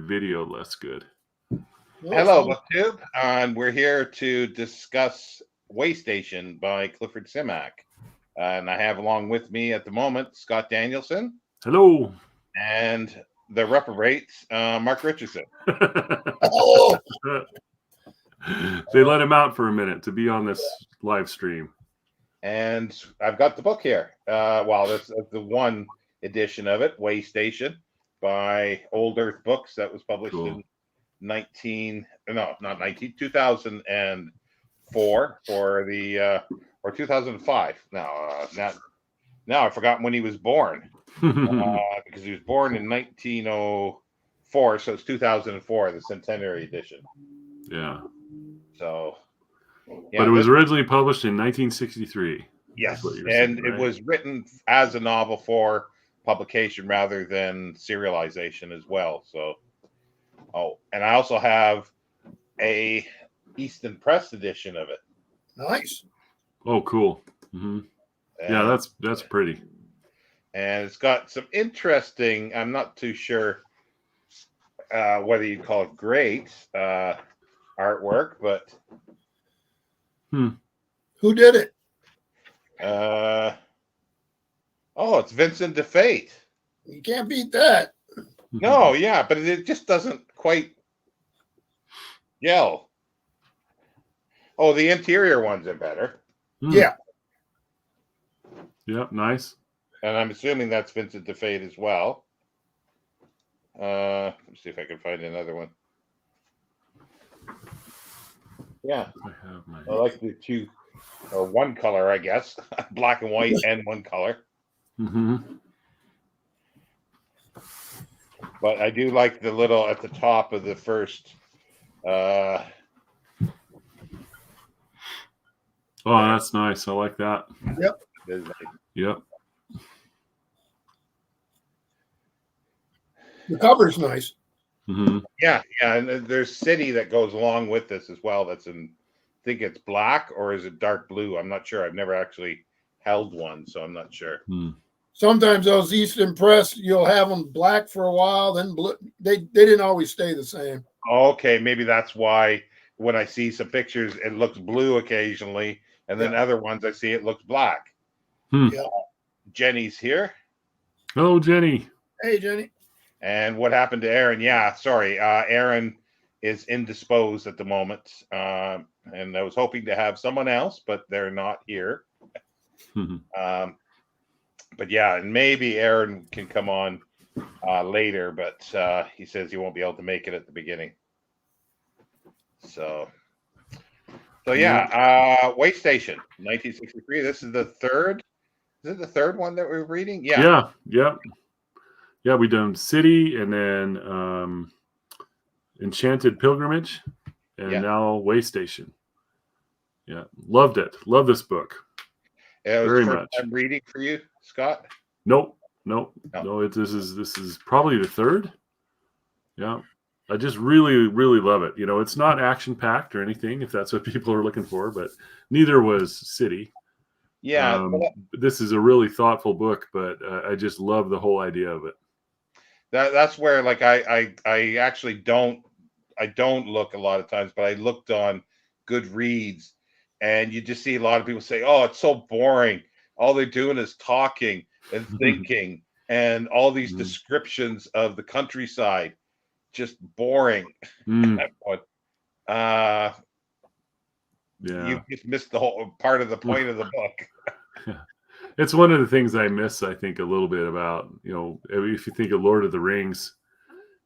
video less good. Hello, BookTube, and we're here to discuss Waystation by Clifford Simak. And I have along with me at the moment Scott Danielson. Hello. And the reprobate, Mark Richardson. Oh. They let him out for a minute to be on this live stream. And I've got the book here. That's the one edition of it, Waystation, by Old Earth Books, that was published in 2004 or 2005. Now I've forgotten when he was born because he was born in 1904, so it's 2004, the centenary edition. Yeah. So, yeah, but it was originally published in 1963. Yes, and saying, right? It was written as a novel for publication rather than serialization as well. So, and I also have a Easton Press edition of it. Nice. Oh, cool. Mm-hmm. Yeah, that's pretty. And it's got some interesting, I'm not too sure whether you'd call it great artwork, but who did it? It's Vincent DeFate. You can't beat that. No, yeah, but it just doesn't quite gel. Oh, the interior ones are better. Yeah. Yep, nice. And I'm assuming that's Vincent DeFate as well. Let's see if I can find another one. Yeah, I like the two, or one color, I guess. Black and white and one color. Mm-hmm. But I do like the little at the top of the first. Oh, that's nice. I like that. Yep. Yep. The cover's nice. Mm-hmm. Yeah, and there's City that goes along with this as well. That's in, I think it's black or is it dark blue? I'm not sure. I've never actually held one, so I'm not sure. Sometimes those Easton Press, you'll have them black for a while, then blue. They didn't always stay the same. Okay, maybe that's why when I see some pictures, it looks blue occasionally, and then other ones I see it looks black. Yeah. Jenny's here. Oh, Jenny. Hey, Jenny. And what happened to Arron? Yeah, sorry. Arron is indisposed at the moment. And I was hoping to have someone else, but they're not here. But yeah, and maybe Arron can come on later, but he says he won't be able to make it at the beginning. So yeah, Waystation, 1963. This is the third. Is it the third one that we're reading? Yeah. Yeah, we done City and then Enchanted Pilgrimage and now Waystation. Yeah, loved it. Love this book. It was very the first much. time reading for you, Scott? No. This is probably the third. Yeah, I just really, really love it. You know, it's not action packed or anything, if that's what people are looking for, but neither was City. Yeah, this is a really thoughtful book, but I just love the whole idea of it. That's where, like, I actually don't look a lot of times, but I looked on Goodreads, and you just see a lot of people say, "Oh, it's so boring. All they're doing is talking and thinking, and all these descriptions of the countryside, just boring." Yeah, you just missed the whole part of the point of the book. It's one of the things I miss, I think, a little bit about, you know, if you think of Lord of the Rings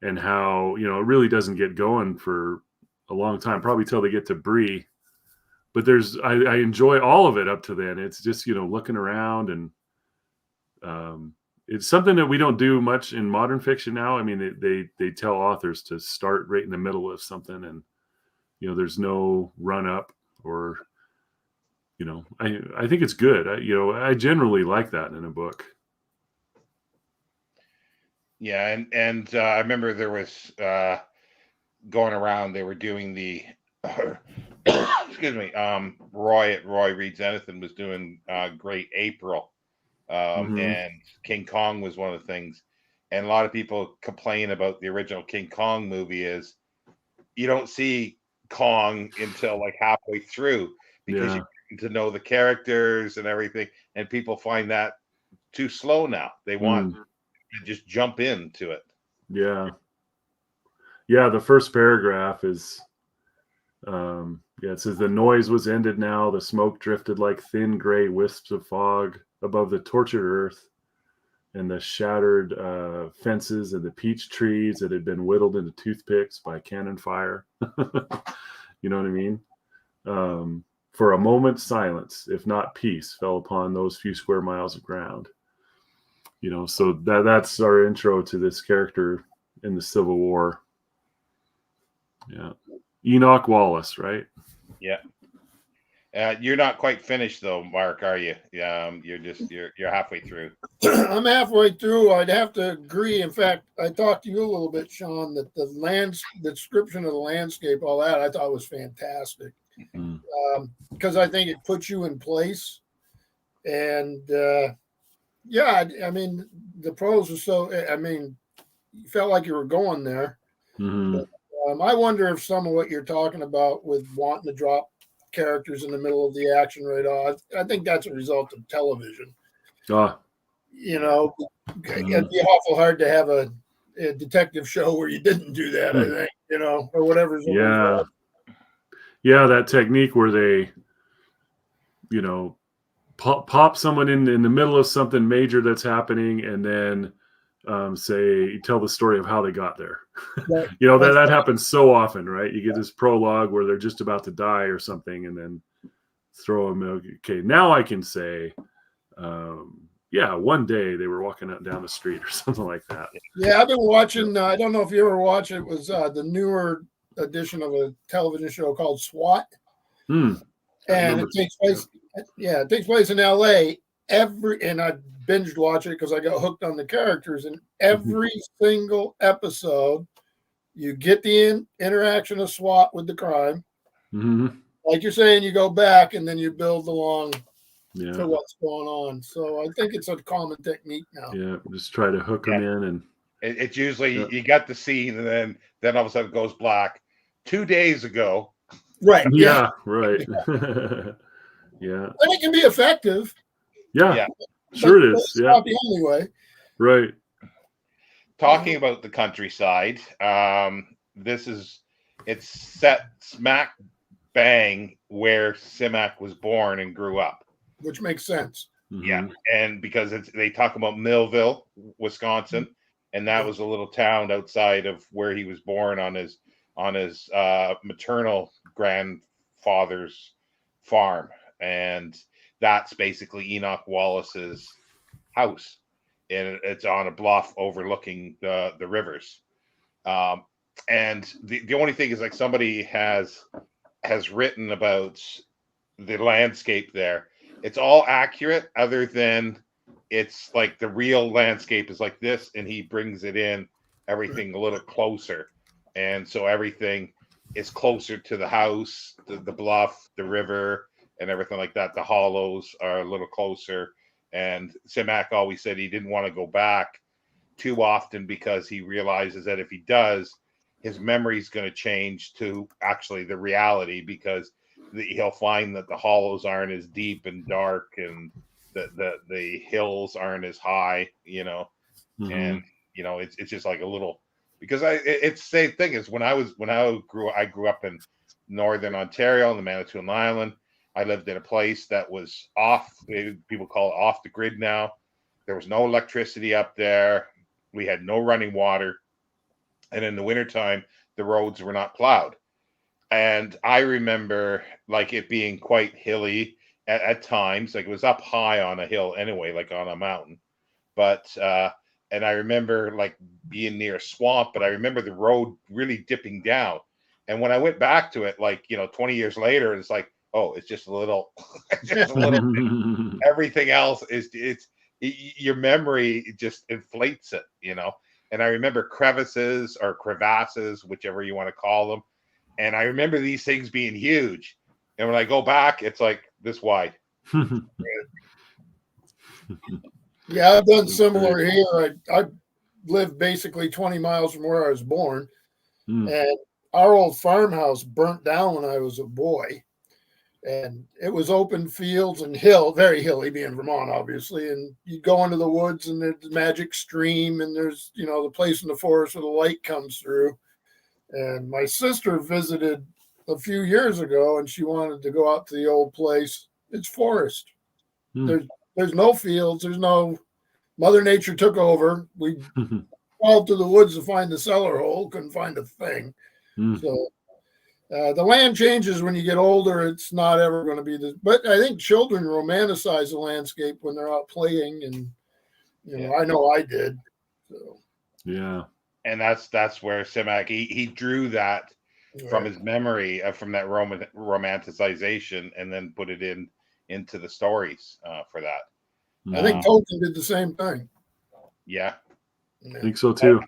and how, you know, it really doesn't get going for a long time, probably till they get to Bree. But I enjoy all of it up to then. It's just, you know, looking around, and it's something that we don't do much in modern fiction now. I mean, they tell authors to start right in the middle of something, and, you know, there's no run up or, you know, I think it's good. I generally like that in a book. Yeah, and I remember there was going around. They were doing the excuse me. Roy at Roy Reads Anything was doing Great April, and King Kong was one of the things. and a lot of people complain about the original King Kong movie, is you don't see Kong until like halfway through, because Yeah. you get to know the characters and everything, and people find that too slow now. They want to just jump into it. Yeah. Yeah. The first paragraph is, it says the noise was ended now. The smoke drifted like thin gray wisps of fog above the tortured earth and the shattered fences and the peach trees that had been whittled into toothpicks by cannon fire. You know what I mean? For a moment, silence, if not peace, fell upon those few square miles of ground. So that's our intro to this character in the Civil War. Yeah. Enoch Wallace, right? Yeah. You're not quite finished though, Mark, are you? You're halfway through. I'm halfway through. I'd have to agree. In fact, I talked to you a little bit, Shawn, that the description of the landscape, all that, I thought was fantastic. Because I think it puts you in place. And I mean, the prose was so, you felt like you were going there. But, I wonder if some of what you're talking about with wanting to drop characters in the middle of the action right off, I think that's a result of television. It'd be awful hard to have a detective show where you didn't do that, I think, or whatever's the result. Yeah, that technique where they, pop someone in the middle of something major that's happening, and then tell the story of how they got there. Right. That happens so often, right? You get this prologue where they're just about to die or something, and then throw them. Okay, now I can say, one day they were walking down the street or something like that. Yeah, I've been watching. I don't know if you ever watched it. It was the newer edition of a television show called SWAT, and it takes place. Yeah, it takes place in L.A. And I binged watch it because I got hooked on the characters. And every single episode, you get the interaction of SWAT with the crime. Like you're saying, you go back and then you build along to what's going on. So I think it's a common technique now. Yeah, just try to hook them in, and it's usually you got the scene, and then all of a sudden it goes black. 2 days ago, right? Yeah, right. Yeah, and it can be effective. Yeah. Sure it is. It's not the only way. Right. Talking about the countryside, it's set smack bang where Simak was born and grew up. Which makes sense. Yeah, and because they talk about Millville, Wisconsin, and that was a little town outside of where he was born on his maternal grandfather's farm, and that's basically Enoch Wallace's house, and it's on a bluff overlooking the rivers. And the only thing is, like, somebody has written about the landscape there. It's all accurate, other than it's like the real landscape is like this, and he brings it in everything a little closer, and so everything is closer to the house, the bluff, the river, and everything like that. The hollows are a little closer, and Simak always said he didn't want to go back too often because he realizes that if he does, his memory is going to change to actually the reality, because he'll find that the hollows aren't as deep and dark, and the hills aren't as high, and it's just like a little, because it's the same thing as when I grew up in northern Ontario on the Manitoulin Island. I lived in a place that was people call it off the grid now. There was no electricity up there. We had no running water. And in the wintertime, the roads were not plowed. And I remember like it being quite hilly at times. Like it was up high on a hill anyway, like on a mountain. But and I remember like being near a swamp, but I remember the road really dipping down. And when I went back to it, like, 20 years later, it's like, oh, it's just a little, everything else it's your memory just inflates it, And I remember crevices or crevasses, whichever you want to call them. And I remember these things being huge. And when I go back, it's like this wide. Yeah, I've done similar here. I lived basically 20 miles from where I was born. Mm. And our old farmhouse burnt down when I was a boy. And it was open fields and very hilly, being Vermont, obviously. And you go into the woods and there's the magic stream, and there's, the place in the forest where the light comes through. And my sister visited a few years ago, and she wanted to go out to the old place. It's forest. Mm. There's no fields. There's no Mother Nature took over. We crawled to the woods to find the cellar hole. Couldn't find a thing. Mm. So the land changes when you get older. It's not ever going to be this. But I think children romanticize the landscape when they're out playing, and I know I did. So. Yeah. And that's where Simak he drew that from his memory from that romanticization, and then put it into the stories for that. I think Tolkien did the same thing. Yeah, I think so too.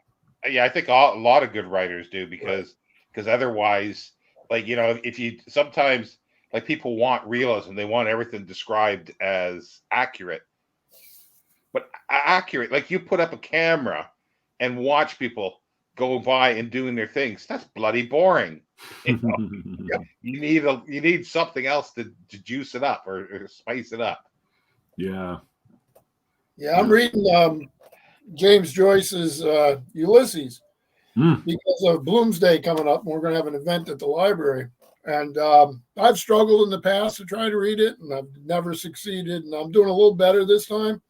I think a lot of good writers do, because otherwise, like, if you sometimes, like, people want realism, they want everything described as accurate, but accurate, like, you put up a camera and watch people go by and doing their things, that's bloody boring. You need something else to juice it up or spice it up. Yeah. I'm reading James Joyce's Ulysses because of Bloomsday coming up, and we're going to have an event at the library. And I've struggled in the past to try to read it, and I've never succeeded, and I'm doing a little better this time.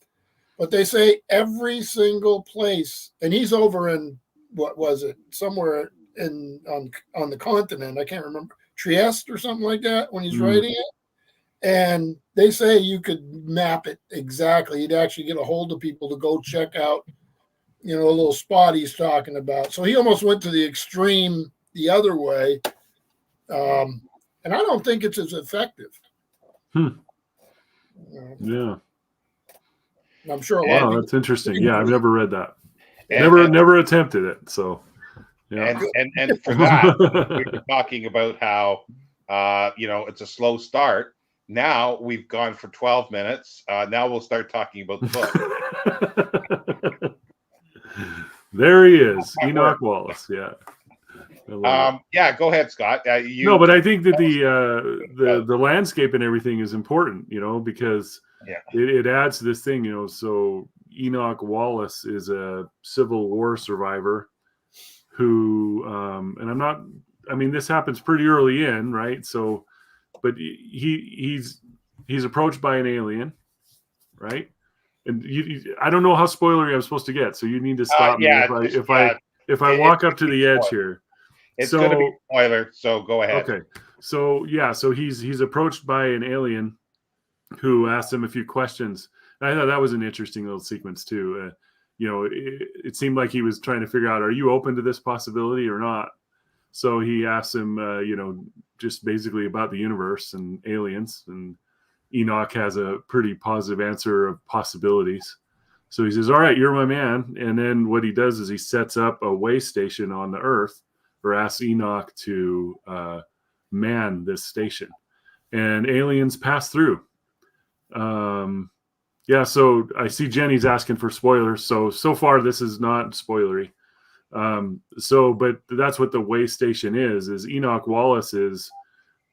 But they say every single place, and he's over in, what was it, somewhere on the continent, I can't remember, Trieste or something like that, when he's writing it. And they say you could map it exactly. You'd actually get a hold of people to go check out, a little spot he's talking about. So he almost went to the extreme the other way. And I don't think it's as effective. Yeah. I'm sure a lot of people. That's interesting. Yeah, I've never read that. And, never attempted it. So, yeah. And for that, we were talking about how, it's a slow start. Now we've gone for 12 minutes. Now we'll start talking about the book. There he is, Enoch Wallace. Yeah. Yeah, go ahead, Scott. No, but I think that the landscape and everything is important, because it adds to this thing, So Enoch Wallace is a Civil War survivor who, and this happens pretty early in, right? So, but he's approached by an alien, right? And I don't know how spoilery I'm supposed to get, so you need to stop me if I walk up to the edge here. It's going to be a spoiler, so go ahead. Okay, so he's approached by an alien who asks him a few questions. And I thought that was an interesting little sequence too. It seemed like he was trying to figure out, are you open to this possibility or not? So he asks him, just basically about the universe and aliens, and Enoch has a pretty positive answer of possibilities. So he says, all right, you're my man. And then what he does is he sets up a way station on the Earth, or asks Enoch to man this station. And aliens pass through. So I see Jenny's asking for spoilers. So far, this is not spoilery. But that's what the way station is Enoch Wallace is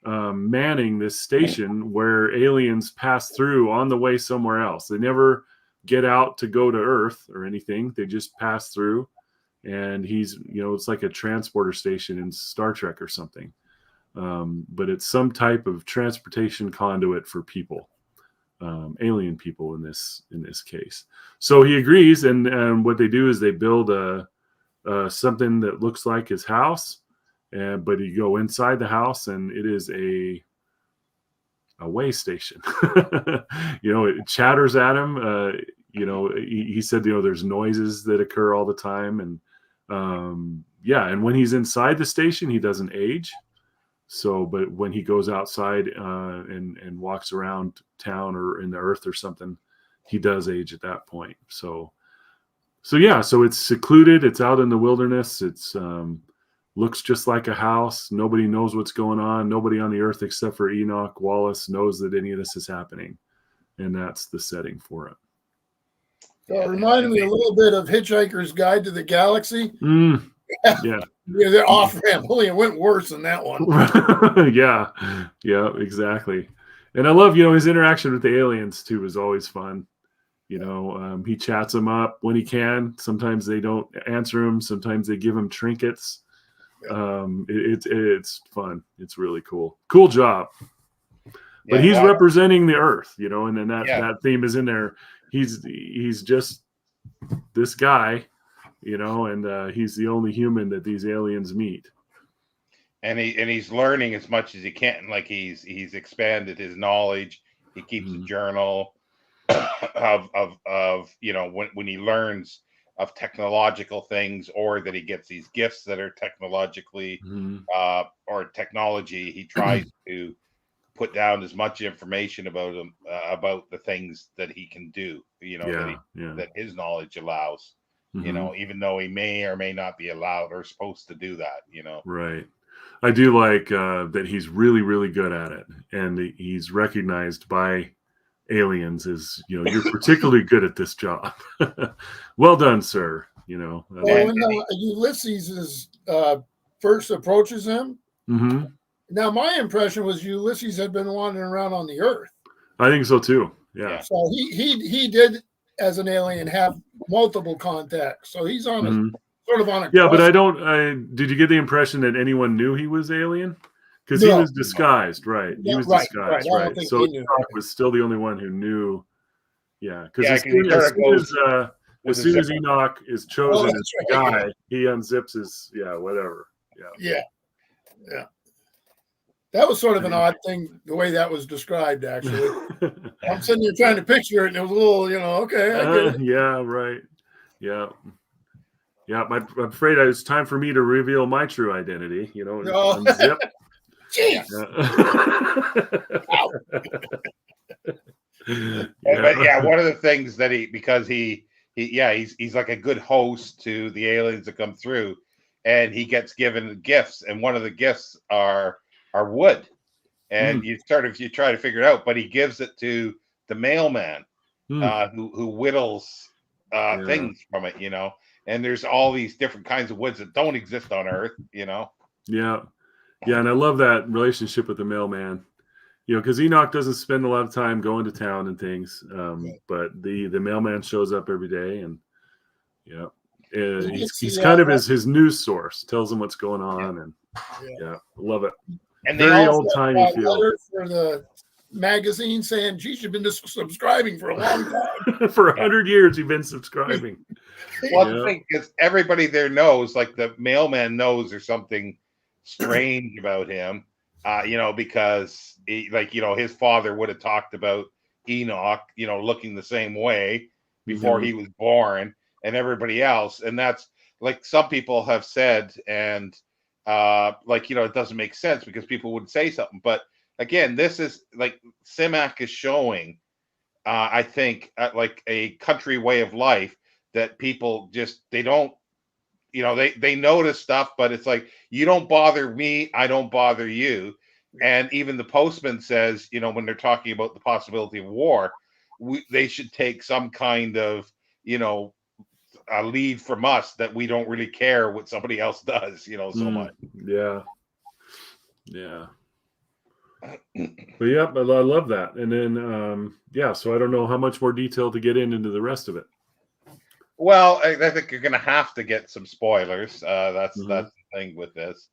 manning this station where aliens pass through on the way somewhere else. They never get out to go to Earth or anything. They just pass through, and he's, it's like a transporter station in Star Trek or something. But it's some type of transportation conduit for people, alien people in this case. So he agrees, and what they do is they build something that looks like his house, but you go inside the house, and it is a way station. It chatters at him. He said, there's noises that occur all the time, and and when he's inside the station, he doesn't age. So, but when he goes outside and walks around town or in the Earth or something, he does age at that point. So it's secluded. It's out in the wilderness. It's looks just like a house. Nobody knows what's going on. Nobody on the Earth except for Enoch Wallace knows that any of this is happening, and that's the setting for it. So it reminded me a little bit of Hitchhiker's Guide to the Galaxy. Mm, Yeah, yeah. they're off ramp. Only it went worse than that one. Yeah. Yeah, exactly. And I love, his interaction with the aliens too is always fun. He chats them up when he can. Sometimes they don't answer him. Sometimes they give him trinkets. It's fun. It's really cool. Cool job. But he's representing the Earth, and then that theme is in there. He's just this guy, and he's the only human that these aliens meet. And he's learning as much as he can. Like he's expanded his knowledge. He keeps a journal of when he learns of technological things, or that he gets these gifts that are technologically or technology. He tries to put down as much information about him, about the things that he can do, that his knowledge allows, even though he may or may not be allowed or supposed to do that, Right. I do like that he's really, really good at it. And he's recognized by aliens as, you're particularly good at this job. Well done, sir. When Ulysses first approaches him, now my impression was Ulysses had been wandering around on the Earth. I think so too. Yeah. So he did, as an alien, have multiple contacts. So he's on a sort of on a but did you get the impression that anyone knew he was alien? Because he was disguised, right? He was disguised, right? So Enoch was still the only one who knew. Yeah, because as soon as Enoch is chosen as the guy, he unzips his whatever. Yeah. That was sort of an odd thing, the way that was described, actually. I'm sitting here trying to picture it, and it was a little, okay. I get it. Yeah, right. Yeah. Yeah, I'm afraid it's time for me to reveal my true identity, unzip. Jeez. But one of the things that he's like a good host to the aliens that come through, and he gets given gifts, and one of the gifts are wood, and you try to figure it out, but he gives it to the mailman who whittles things from it, and there's all these different kinds of woods that don't exist on Earth, and I love that relationship with the mailman, because Enoch doesn't spend a lot of time going to town and things, but the mailman shows up every day, and he's kind of his news source, tells him what's going on, and love it. And very old timey feel for the magazine saying, "Geez, you've been subscribing for a long time." For 100 years, you've been subscribing. Well, the thing is, everybody there knows, like the mailman knows there's something strange about him, because his father would have talked about Enoch, looking the same way before he was born, and everybody else, and that's like some people have said, and it doesn't make sense because people would say something, but again, this is like Simak is showing, I think, like a country way of life that people just they don't, they notice stuff, but it's like, you don't bother me, I don't bother you. And even the postman says, when they're talking about the possibility of war, they should take some kind of, a lead from us that we don't really care what somebody else does, so much. Yeah. But I love that. And then so I don't know how much more detail to get into the rest of it. Well, I think you're gonna have to get some spoilers. That's the thing with this.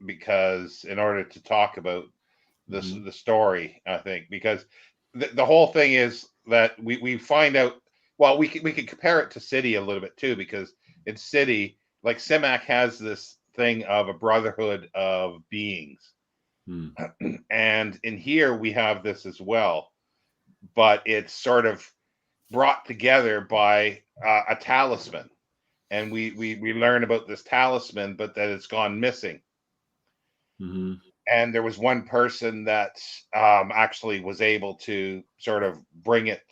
Because in order to talk about this the story, I think, because the whole thing is that we find out. Well, we can compare it to City a little bit too, because in City, like Simak has this thing of a brotherhood of beings, and in here we have this as well, but it's sort of brought together by a talisman, and we learn about this talisman, but that it's gone missing. And there was one person that actually was able to sort of bring it,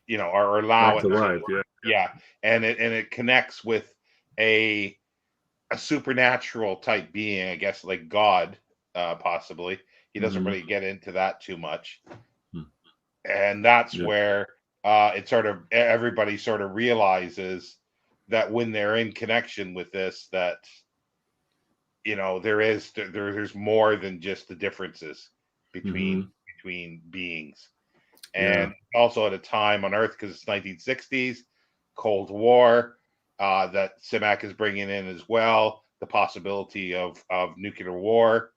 or allow it to life. And it connects with a supernatural type being, I guess, like God, possibly. He doesn't really get into that too much, and that's where it sort of everybody sort of realizes that when they're in connection with this, that there's more than just the differences between beings. And also at a time on Earth, because it's 1960s, Cold War, that Simak is bringing in as well, the possibility of nuclear war.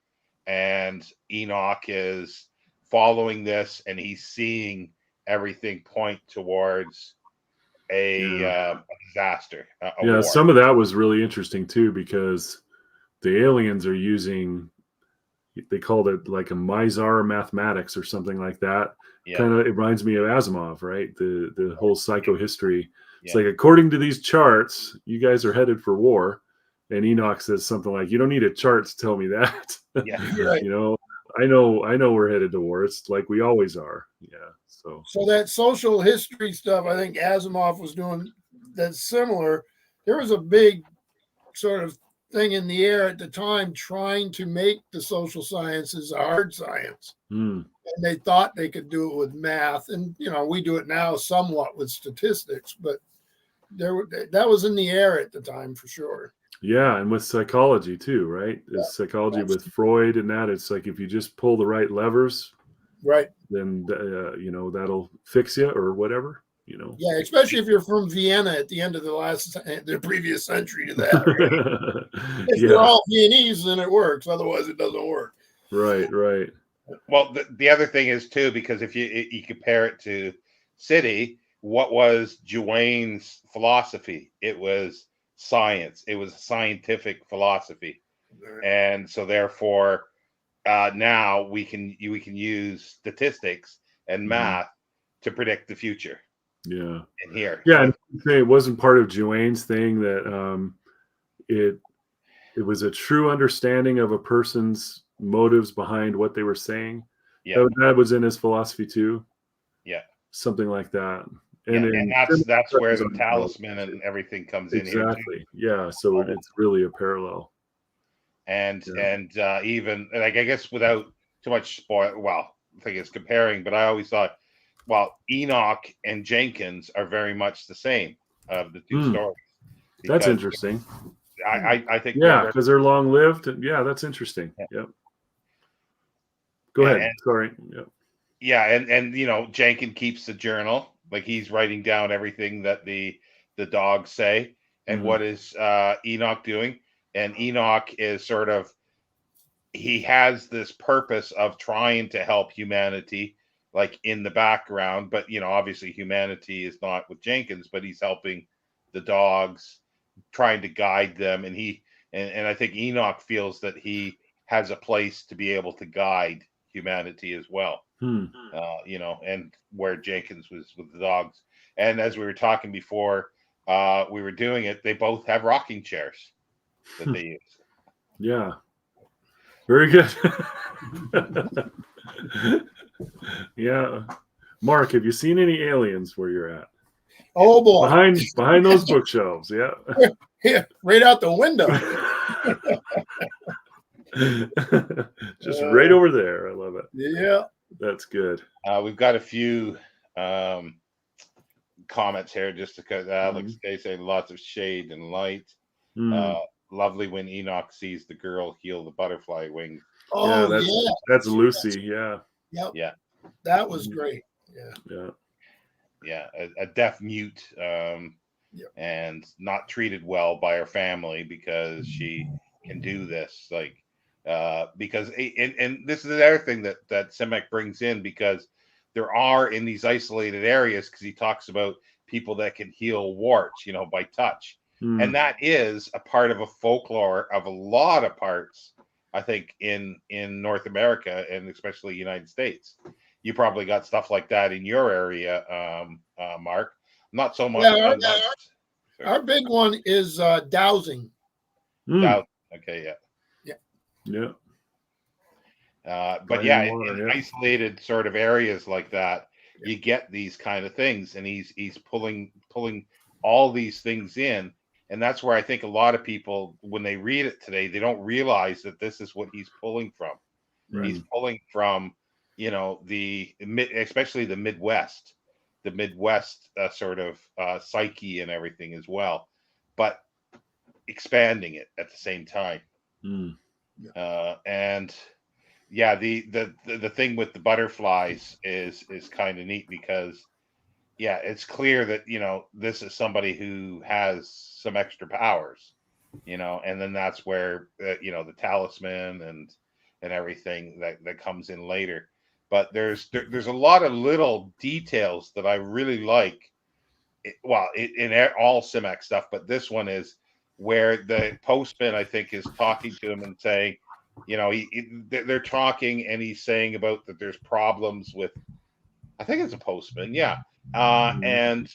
And Enoch is following this, and he's seeing everything point towards a disaster, a war. Some of that was really interesting too, because the aliens are using, they called it like a Mizar mathematics or something like that. Kind of, it reminds me of Asimov, right? The whole psychohistory. It's like, according to these charts, you guys are headed for war. And Enoch says something like, "You don't need a chart to tell me that." Right. I know we're headed to war. It's like we always are. Yeah. So that social history stuff, I think Asimov was doing that's similar. There was a big sort of thing in the air at the time trying to make the social sciences a hard science. And they thought they could do it with math. And, we do it now somewhat with statistics, but that was in the air at the time for sure. Yeah, and with psychology too, right? Psychology with Freud and that, it's like if you just pull the right levers, right, then that'll fix you or whatever. Yeah, especially if you're from Vienna at the end of the previous century to that. Right? If you're all Viennese, then it works. Otherwise, it doesn't work. Right. Well, the other thing is too, because if you compare it to City, what was Duane's philosophy? It was science. It was scientific philosophy, and so therefore, now we can use statistics and math to predict the future. Yeah. In here. Yeah, and it wasn't part of Duane's thing that it was a true understanding of a person's motives behind what they were saying. Yeah. That was in his philosophy too. Yeah. Something like that. And that's where the talisman and everything comes in here. Exactly. Yeah. So it's really a parallel. And even like, I guess without too much spoil, well, I think it's comparing, but I always thought, well, Enoch and Jenkins are very much the same of the two stories. That's interesting. I think because they're long lived. Yeah, that's interesting. Yep. Go ahead. Sorry. Yep. Yeah, and Jenkins keeps the journal, like he's writing down everything that the dogs say. And what is Enoch doing? And Enoch is sort of, he has this purpose of trying to help humanity, like in the background, but obviously humanity is not with Jenkins, but he's helping the dogs, trying to guide them, and I think Enoch feels that he has a place to be able to guide humanity as well. And where Jenkins was with the dogs. And as we were talking before we were doing it, they both have rocking chairs that they use. Yeah. Very good. Yeah. Mark, have you seen any aliens where you're at? Oh boy. Behind those bookshelves, yeah. Yeah, right out the window. Just right over there. I love it. Yeah. That's good. We've got a few comments here just because like they say lots of shade and light. Lovely when Enoch sees the girl heal the butterfly wings. Oh, that's Lucy. Yeah. Yep. Yeah. That was great. Yeah. A deaf mute and not treated well by her family because she can do this. Like, because and this is another thing that Simak brings in, because there are in these isolated areas, because he talks about people that can heal warts, by touch. And that is a part of a folklore of a lot of parts, I think, in North America and especially United States. You probably got stuff like that in your area, Mark. Not so much. Our big one is dowsing. Okay, yeah. But in isolated sort of areas like that, you get these kind of things, and he's pulling all these things in. And that's where I think a lot of people, when they read it today, they don't realize that this is what he's pulling from. Right. He's pulling from, especially the Midwest, Midwest sort of psyche and everything as well, but expanding it at the same time. Mm. And yeah, the thing with the butterflies is kind of neat because yeah, it's clear that this is somebody who has some extra powers, and then that's where the talisman and everything that comes in later. But there's a lot of little details that I really like. In all Simak stuff, but this one is where the postman, I think, is talking to him and saying, they're talking, and he's saying about that there's problems with, I think it's a postman, yeah, and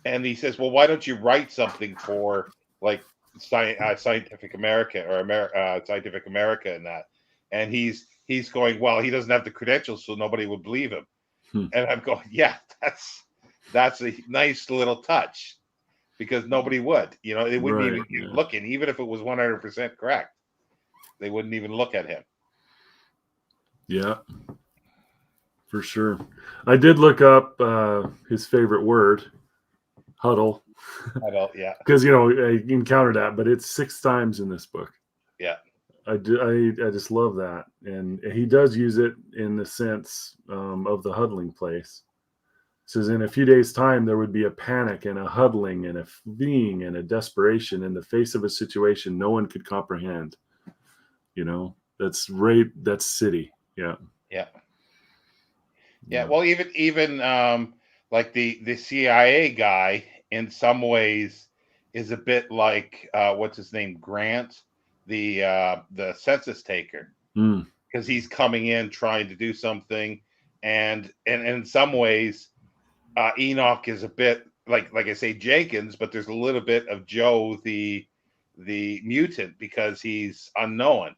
he says, well, why don't you write something for like Scientific America or Scientific America and that, and he's going, well, he doesn't have the credentials, so nobody would believe him. And I'm going, yeah, that's a nice little touch, because nobody would, they wouldn't Right, even be looking, even if it was 100% correct. They wouldn't even look at him. Yeah, for sure. I did look up his favorite word, huddle. Yeah. Because I encountered that, but it's 6 times in this book. Yeah. I just love that, and he does use it in the sense of the huddling place. It says, in a few days' time, there would be a panic and a huddling and a fleeing and a desperation in the face of a situation no one could comprehend. That's city. Yeah. Yeah. Yeah. Well, even like the CIA guy in some ways is a bit like what's his name, Grant, the census taker, because he's coming in trying to do something, and in some ways Enoch is a bit like I say Jenkins, but there's a little bit of Joe the mutant, because he's unknown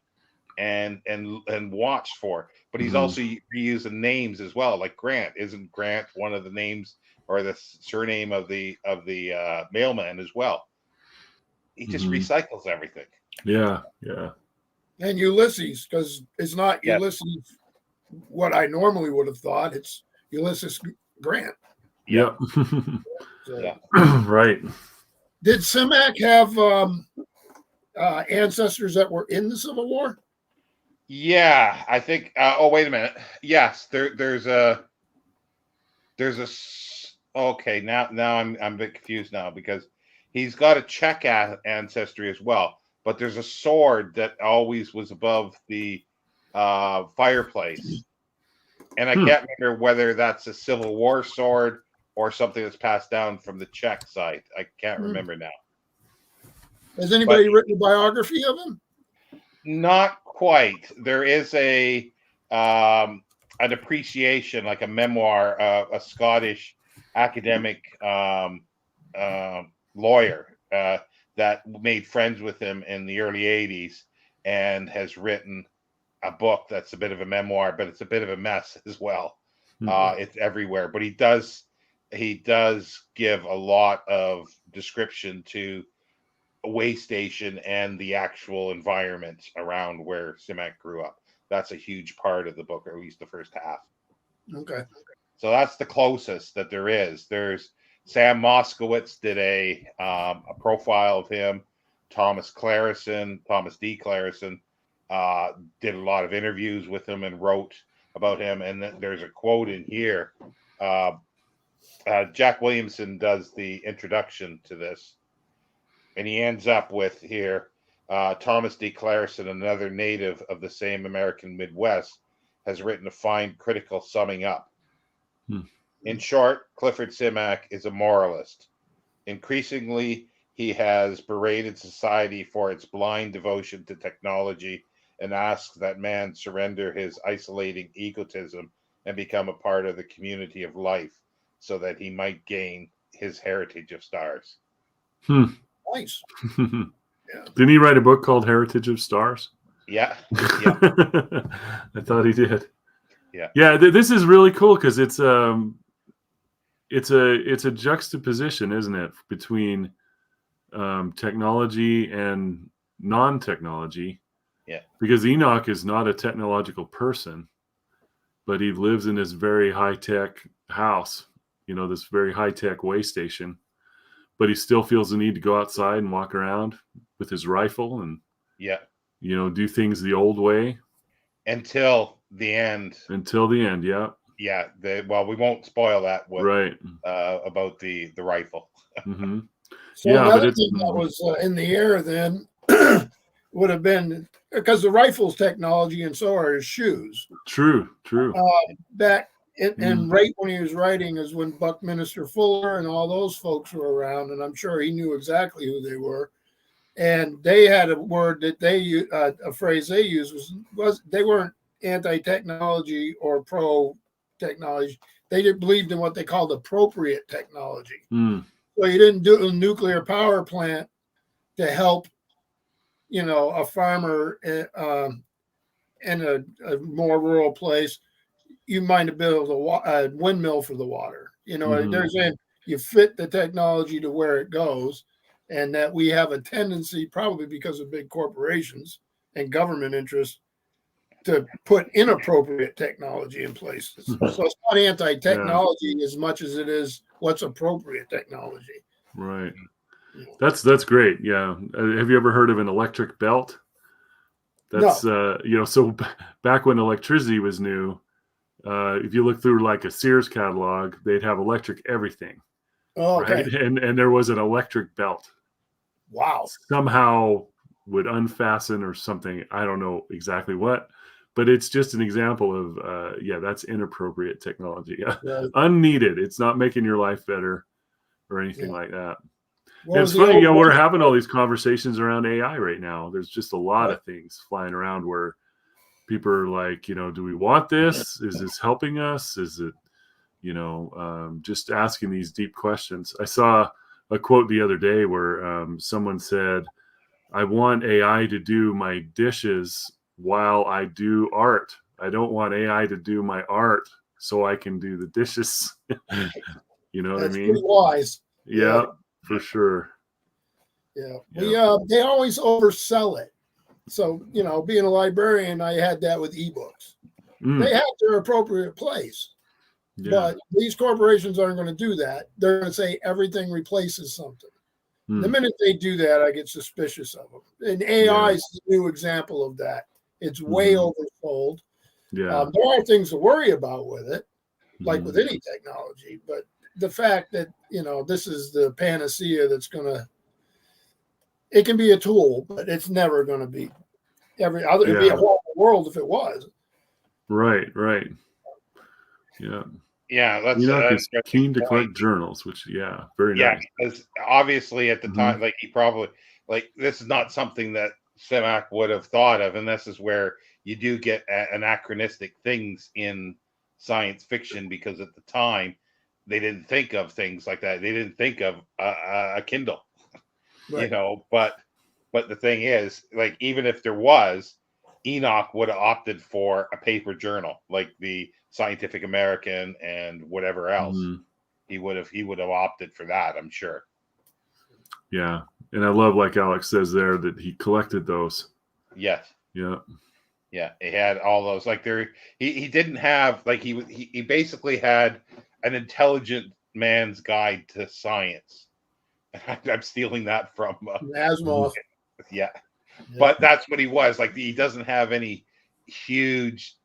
and watched for, but he's also reusing names as well. Like Grant, isn't Grant one of the names or the surname of the mailman as well? He just recycles everything. Yeah. And Ulysses, because it's not Ulysses what I normally would have thought. It's Ulysses Grant. Yep. So, Yeah. Right. did Simak have ancestors that were in the Civil War? Yeah, I think. Oh, wait a minute. Yes, there's a. Okay, now I'm a bit confused now, because he's got a Czech ancestry as well, but there's a sword that always was above the fireplace, and I can't remember whether that's a Civil War sword or something that's passed down from the Czech side. I can't remember now. Has anybody written a biography of him? Not quite. There is an appreciation, like a memoir, a Scottish academic lawyer that made friends with him in the early 80s and has written a book that's a bit of a memoir, but it's a bit of a mess as well. It's everywhere, but he does give a lot of description to a way station and the actual environment around where Simak grew up. That's a huge part of the book, or at least the first half. Okay. So that's the closest that there is. There's Sam Moskowitz did a profile of him. Thomas D. Clarison did a lot of interviews with him and wrote about him. And then there's a quote in here. Jack Williamson does the introduction to this, and he ends up with here, Thomas D. Clarison, another native of the same American Midwest, has written a fine critical summing up. In short, Clifford Simak is a moralist. Increasingly, he has berated society for its blind devotion to technology and asks that man surrender his isolating egotism and become a part of the community of life so that he might gain his heritage of stars. Nice. Didn't he write a book called Heritage of Stars? Yeah. I thought he did. Yeah. This is really cool because it's a juxtaposition, isn't it, between technology and non-technology. Yeah. Because Enoch is not a technological person, but he lives in this very high-tech house this very high-tech way station, but he still feels the need to go outside and walk around with his rifle and, Yeah. do things the old way. Until the end. Yeah. Yeah. Well, we won't spoil that Right. about the rifle. Mm-hmm. So Yeah, but another it's thing that was in the air then would have been, because the rifle's technology and so are his shoes. true. Back and right when he was writing is when Buckminster Fuller and all those folks were around, and I'm sure he knew exactly who they were. And they had a word that they a phrase they used was they weren't anti-technology or pro-technology. They just believed in what they called appropriate technology. So you didn't do a nuclear power plant to help, a farmer in a more rural place. You might have built a windmill for the water. They're saying you fit the technology to where it goes, and that we have a tendency, probably because of big corporations and government interests, to put inappropriate technology in places. So it's not anti-technology as much as it is what's appropriate technology. Right. That's great. Yeah. Have you ever heard of an electric belt? That's No. So back when electricity was new, if you look through like a Sears catalog, they'd have electric everything. Oh, okay. Right? And there was an electric belt. Wow. Somehow would unfasten or something. I don't know exactly what, but it's just an example of that's inappropriate technology. Yeah. Right. Unneeded. It's not making your life better or anything like that. What It's was the funny, old we're one? having all these conversations around AI right now. There's just a lot of things flying around where people are like, do we want this? Is this helping us? Is it, just asking these deep questions. I saw a quote the other day where someone said, I want AI to do my dishes while I do art. I don't want AI to do my art so I can do the dishes. You know what That's I mean? pretty wise. Yeah, for sure. Yeah. Yeah. They always oversell it. So, being a librarian, I had that with ebooks. They have their appropriate place. Yeah. But these corporations aren't going to do that. They're going to say everything replaces something. The minute they do that, I get suspicious of them. And AI is a new example of that. It's way oversold. Yeah. There are things to worry about with it, like with any technology. But the fact that, this is the panacea that's going to, it can be a tool, but it's never going to be every other. It'd be a horrible world if it was. Right. Yeah. Yeah, that's Enoch is keen to point. collect journals, which very nice. Because obviously at the time, like he probably this is not something that Simak would have thought of, and this is where you do get anachronistic things in science fiction, because at the time they didn't think of things like that. They didn't think of a Kindle, Right. But the thing is, like, even if there was, Enoch would have opted for a paper journal, like the Scientific American and whatever else. He would have opted for that, I'm sure. Yeah, and I love, like Alex says there, that he collected those. Yes. Yeah. Yeah, he had all those. Like he didn't have, like, he basically had an intelligent man's guide to science. I'm stealing that from Asimov. Yeah. But that's what he was. Like, he doesn't have any huge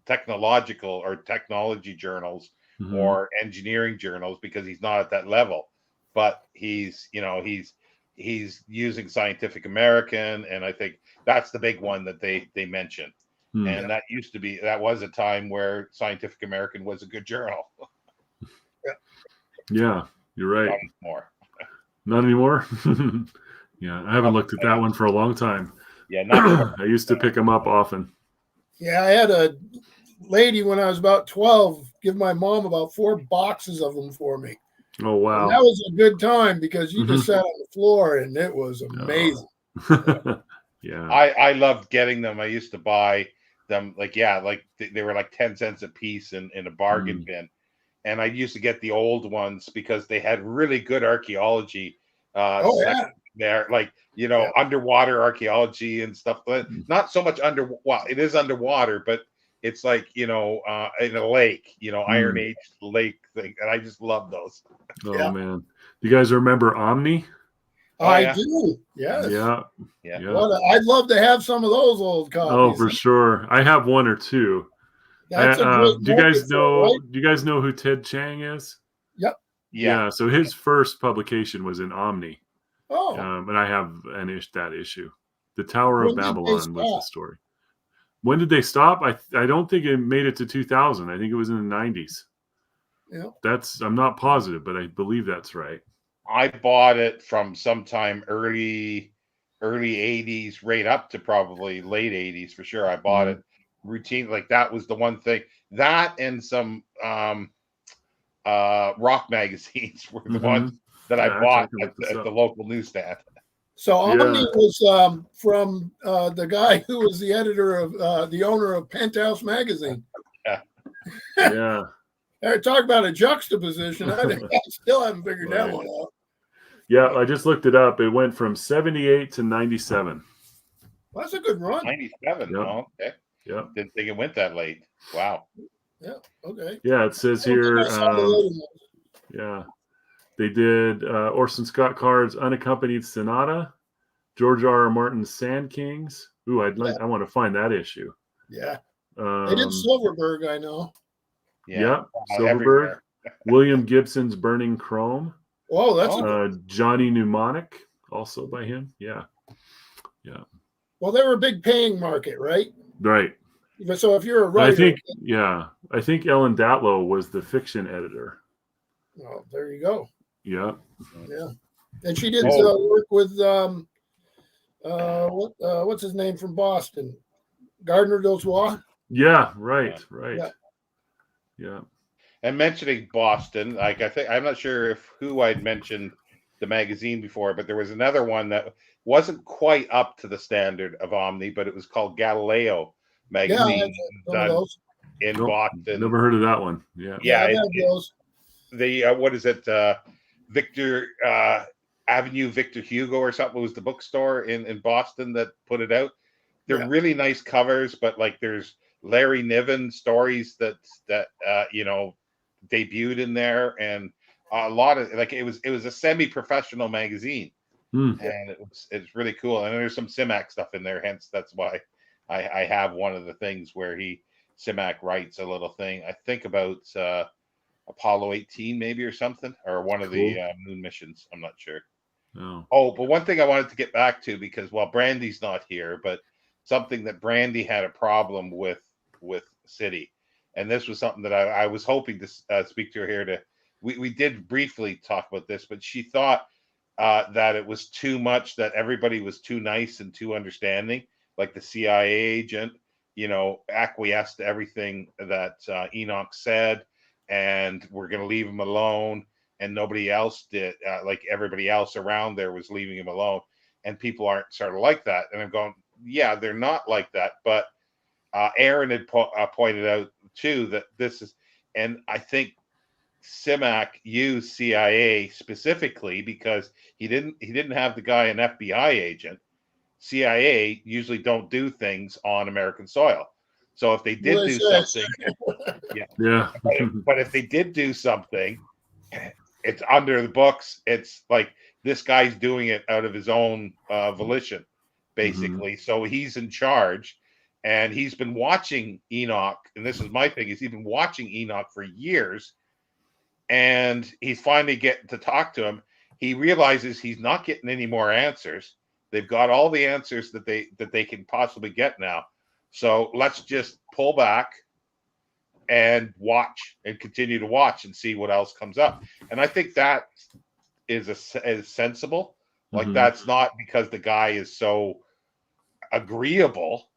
technological or technology journals or engineering journals, because he's not at that level. But he's using Scientific American, and I think that's the big one that they mention. And that was a time where Scientific American was a good journal. Yeah, you're right. Not anymore. Not anymore? Yeah, I haven't looked at that one for a long time. Yeah, not I used to pick them up often. Yeah, I had a lady when I was about 12 give my mom about 4 boxes of them for me. Oh, wow. And that was a good time, because you just sat on the floor and it was amazing. Yeah. I loved getting them. I used to buy them, they were like 10 cents a piece in a bargain bin. And I used to get the old ones because they had really good archaeology there, underwater archaeology and stuff. But not so much it is underwater, but it's like, in a lake, Iron Age lake thing, and I just love those. Oh Yeah. man, you guys remember Omni? I yeah. do. Yes. Yeah. I'd love to have some of those old copies. Oh, for sure. I have one or two. That's a great. Do you guys market for it, know? right? Do you guys know who Ted Chiang is? Yep. Yeah. So his first publication was in Omni, Oh, and I have that issue. The Tower of When did they Babylon was the stop? story. When did they stop? I don't think it made it to 2000. I think it was in the 90s. yeah. I'm not positive, but I believe that's right. I bought it from sometime early 80s, right up to probably late 80s for sure. I bought it routine. Like that was the one thing. That and some rock magazines were the ones that I bought at the local newsstand. So Omni was from the guy who was the editor of the owner of Penthouse magazine. Yeah. Talk about a juxtaposition. I still haven't figured that one out. Yeah, I just looked it up. It went from 78 to 97. Well, that's a good run. 97. Yep. Oh, okay. Yeah. Didn't think it went that late. Wow. Yeah. Okay. Yeah, it says here. Yeah, they did Orson Scott Card's Unaccompanied Sonata, George R. R. Martin's Sand Kings. Ooh, I want to find that issue. Yeah. They did Silverberg, I know. Yeah, Silverberg. William Gibson's Burning Chrome. Oh, that's Johnny Mnemonic, also by him. Yeah. Well, they were a big paying market, right? Right. So if you're a writer, I think Ellen Datlow was the fiction editor. Oh, there you go. Yeah. And she did work with what's his name from Boston, Gardner Dozois. Yeah. Right. Yeah. And mentioning Boston, I'm not sure who I'd mentioned the magazine before, but there was another one that wasn't quite up to the standard of Omni, but it was called Galileo magazine in Boston. Never heard of that one. Yeah. What is it? Victor Avenue Victor Hugo or something was the bookstore in Boston that put it out. They're really nice covers, but like there's Larry Niven stories that debuted in there, and a lot of it was a semi-professional magazine, and it's really cool. And there's some Simak stuff in there, hence that's why I have one of the things where Simak writes a little thing. I think about Apollo 18 maybe or something, or one of the moon missions. I'm not sure. But one thing I wanted to get back to, because Brandy's not here, but something that Brandy had a problem with City. And this was something that I was hoping to speak to her here. We did briefly talk about this, but she thought that it was too much, that everybody was too nice and too understanding, like the CIA agent, acquiesced to everything that Enoch said, and we're going to leave him alone. And nobody else did, like everybody else around there was leaving him alone. And people aren't sort of like that. And I'm going, yeah, they're not like that. But Arron had pointed out too that this is, and I think Simak used CIA specifically because he didn't have the guy an FBI agent. CIA usually don't do things on American soil. So if they did do something, but if they did do something, it's under the books. It's like this guy's doing it out of his own volition, basically. So he's in charge. And he's been watching Enoch, and this is my thing, he's been watching Enoch for years, and he's finally getting to talk to him. He realizes he's not getting any more answers. They've got all the answers that they can possibly get now. So let's just pull back and watch and continue to watch and see what else comes up. And I think that is sensible. Like that's not because the guy is so agreeable.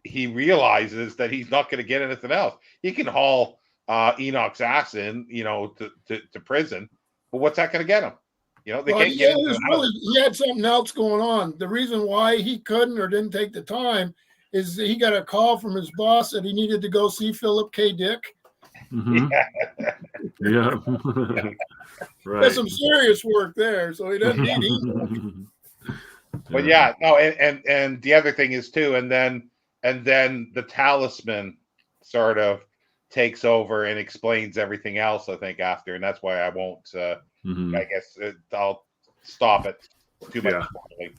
He realizes that he's not going to get anything else. He can haul Enoch's ass in, to prison, but what's that going to get him? They can't get him. He had something else going on. The reason why he couldn't or didn't take the time is that he got a call from his boss that he needed to go see Philip K. Dick. Yeah. Right. There's some serious work there, so he doesn't need Enoch. But and the other thing is too, and then and then the talisman sort of takes over and explains everything else, I think, after, and that's why I won't. I guess I'll stop it too much. Yeah.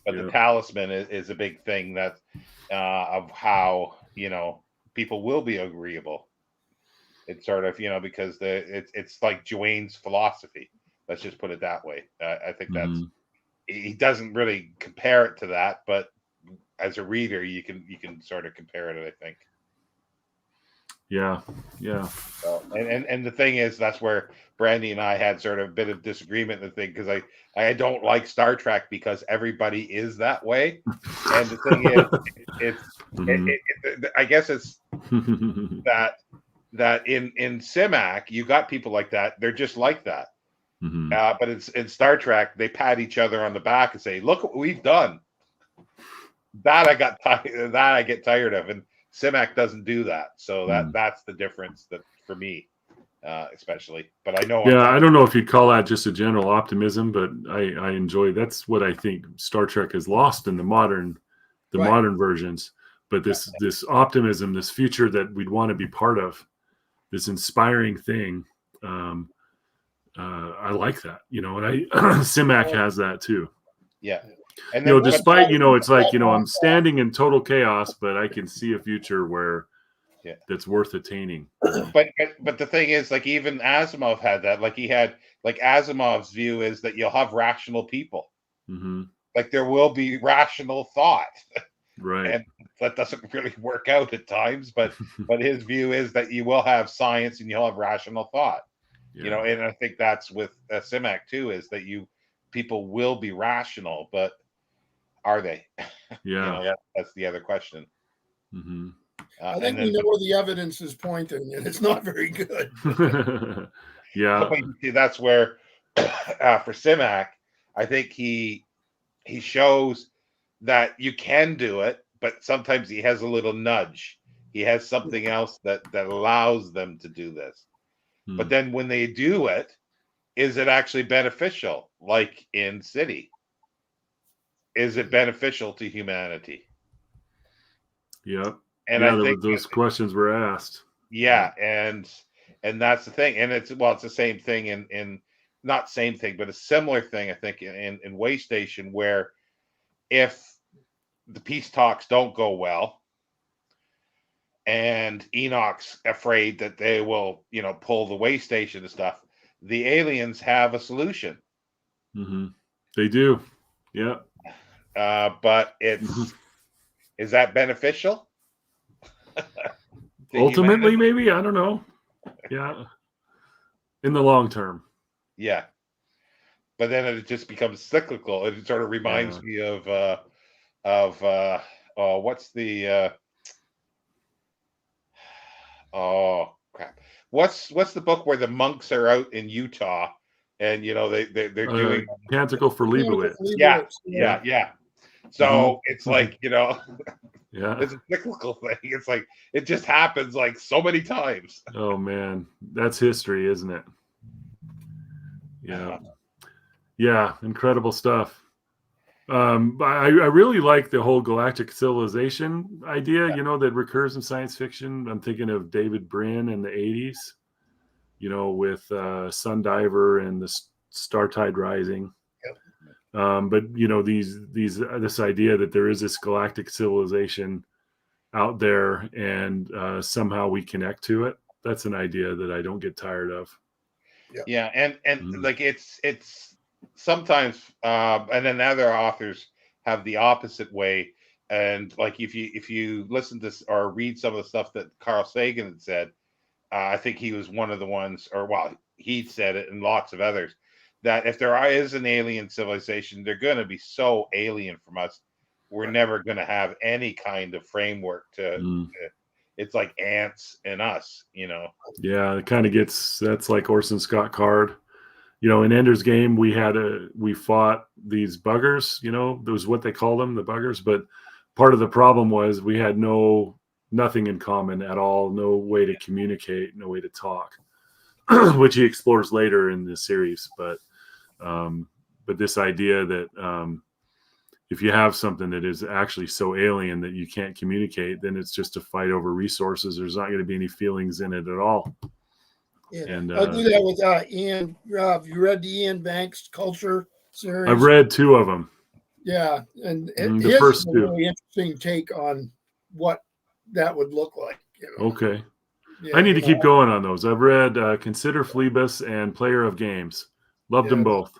But the talisman is a big thing that of how people will be agreeable. It's sort of because it's like Dwayne's philosophy. Let's just put it that way. I think that's he doesn't really compare it to that, but as a reader, you can sort of compare it. I think. Yeah. So, and the thing is, that's where Brandy and I had sort of a bit of disagreement. The thing, because I don't like Star Trek because everybody is that way, and the thing is, I guess it's that in Simak you got people like that. They're just like that. But it's in Star Trek, they pat each other on the back and say, "Look what we've done." That I got tired. That I get tired of, and Simak doesn't do that. So that's the difference that for me, especially. But I know. Yeah, I don't know if you'd call that just a general optimism, but I enjoy. That's what I think Star Trek has lost in the modern versions. But this optimism, this future that we'd want to be part of, this inspiring thing. I like that, and Simak has that too. Yeah. And then, despite, it's like, I'm standing in total chaos, but I can see a future where that's worth attaining. But the thing is, like, even Asimov had that. Like, he had, like, Asimov's view is that you'll have rational people. Like, there will be rational thought. Right. And that doesn't really work out at times, but his view is that you will have science and you'll have rational thought. Yeah. And I think that's with Simak too, is that people will be rational, but are they? Yeah. That's the other question. I think we know where the evidence is pointing, and it's not very good. Yeah. That's where for Simak, I think he shows that you can do it, but sometimes he has a little nudge. He has something else that allows them to do this. But then when they do it, is it actually beneficial? Like in City, is it beneficial to humanity? Yeah. And I think those questions were asked. Yeah, and that's the thing. And it's the same thing in not same thing, but a similar thing, I think, in Way Station, where if the peace talks don't go well, and Enoch's afraid that they will, pull the Way Station and stuff, the aliens have a solution. They do. Yeah. But it's is that beneficial? Ultimately, maybe, I don't know. Yeah. In the long term. Yeah. But then it just becomes cyclical. It sort of reminds me of what's the oh crap. What's the book where the monks are out in Utah and they're doing Canticle for Leibowitz. Yeah. So it's like, yeah, it's a cyclical thing. It's like it just happens like so many times. Oh man, that's history, isn't it? Yeah, incredible stuff. I really like the whole galactic civilization idea, that recurs in science fiction. I'm thinking of David Brin in the 80s, with Sundiver and the Startide Rising. But this idea that there is this galactic civilization out there and somehow we connect to it. That's an idea that I don't get tired of. Yeah, and like it's sometimes and then other authors have the opposite way. And like if you listen to or read some of the stuff that Carl Sagan had said, I think he was one of the ones, he said it and lots of others, that if there is an alien civilization, they're going to be so alien from us, we're never going to have any kind of framework to it's like ants and us, Yeah, it kind of that's like Orson Scott Card. In Ender's Game, we fought these buggers, those what they called them, the buggers. But part of the problem was we had nothing in common at all, no way to communicate, no way to talk, which he explores later in the series. But this idea that, if you have something that is actually so alien that you can't communicate, then it's just a fight over resources. There's not going to be any feelings in it at all. Yeah. And I do that with Ian. Have you read the Ian Banks Culture series? I've read 2 of them. Yeah, and The his first is a 2. really interesting take on what that would look like. Okay. Yeah, I need to keep going on those. I've read Consider Phlebas and Player of Games. Loved them both.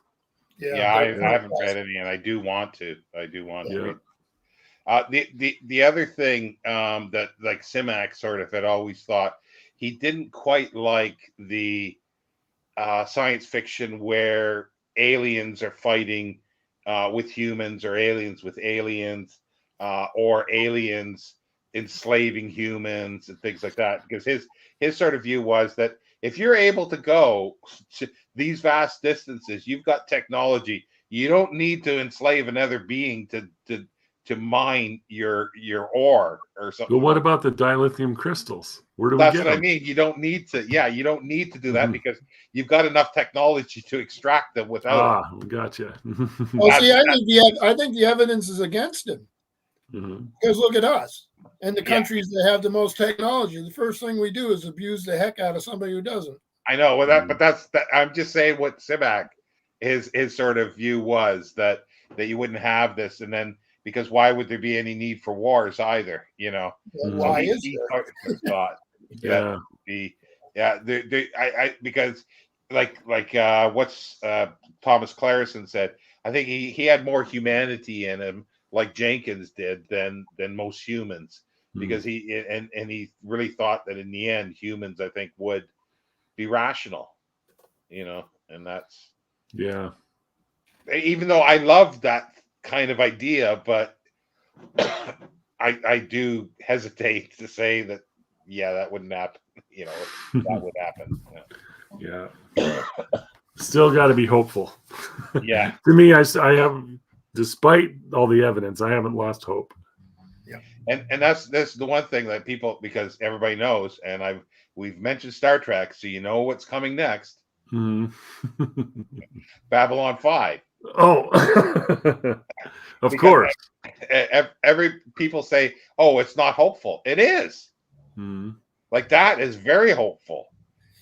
Yeah, I haven't read any, and I do want to. Read. The other thing that like Simak sort of had always thought, he didn't quite like the science fiction where aliens are fighting with humans, or aliens with aliens, or aliens enslaving humans and things like that. Because his sort of view was that if you're able to go to these vast distances, you've got technology. You don't need to enslave another being to mine your ore or something. But what about the dilithium crystals? Where do we get them? That's what I mean. You don't need to. Yeah, you don't need to do that because you've got enough technology to extract them without. Gotcha. Well, see, I think the evidence is against him. Because look at us and the countries that have the most technology. The first thing we do is abuse the heck out of somebody who doesn't. I know. Well, but that's. I'm just saying what Simak, his sort of view was that you wouldn't have this, and then because why would there be any need for wars either? Why is there? Because like what's Thomas Clarison said. I think he had more humanity in him, like Jenkins did, than most humans, because he really thought that in the end humans, I think, would be rational, and that's even though I love that kind of idea, but I do hesitate to say that that wouldn't happen, that would happen. Still got to be hopeful. To me, I have, despite all the evidence, I haven't lost hope. And that's the one thing that people, because everybody knows, and we've mentioned Star Trek, so you know what's coming next. Babylon 5. Of course. Every people say, "Oh, it's not hopeful." It is. Like that is very hopeful.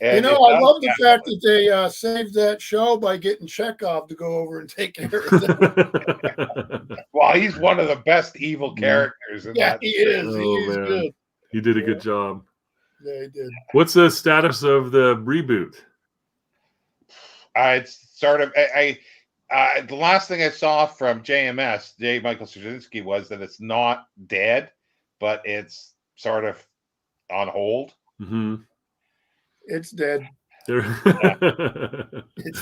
And I love the fact that they saved that show by getting Chekhov to go over and take care of it. Well, he's one of the best evil characters. He is. He's good. He did a good job. Yeah, he did. What's the status of the reboot? It's sort of the last thing I saw from JMS, J. Michael Straczynski, was that it's not dead, but it's sort of on hold. It's dead. It's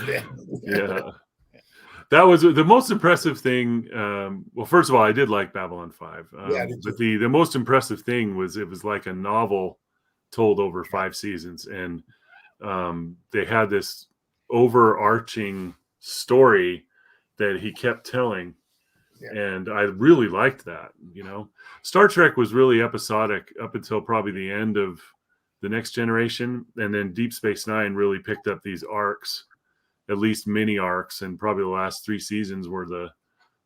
dead. Yeah. That was the most impressive thing. Well, first of all, I did like Babylon 5. But the most impressive thing was it was like a novel told over 5 seasons. And they had this overarching story that he kept telling. And I really liked that. Star Trek was really episodic up until probably the end of The Next Generation, and then Deep Space Nine really picked up these arcs, at least mini arcs, and probably the last 3 seasons were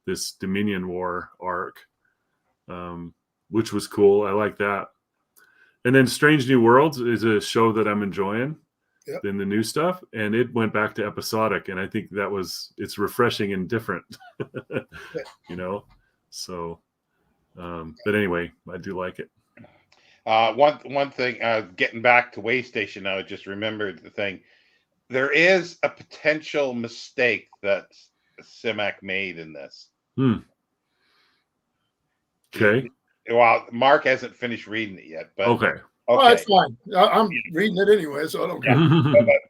this Dominion War arc, which was cool. I like that. And then Strange New Worlds is a show that I'm enjoying than the new stuff, and it went back to episodic, and I think it's refreshing and different. So but anyway, I do like it. One thing, getting back to Way Station, I just remembered the thing. There is a potential mistake that Simak made in this. Okay. Well, Mark hasn't finished reading it yet, but okay. Oh, that's fine. I'm reading it anyway, so I don't care.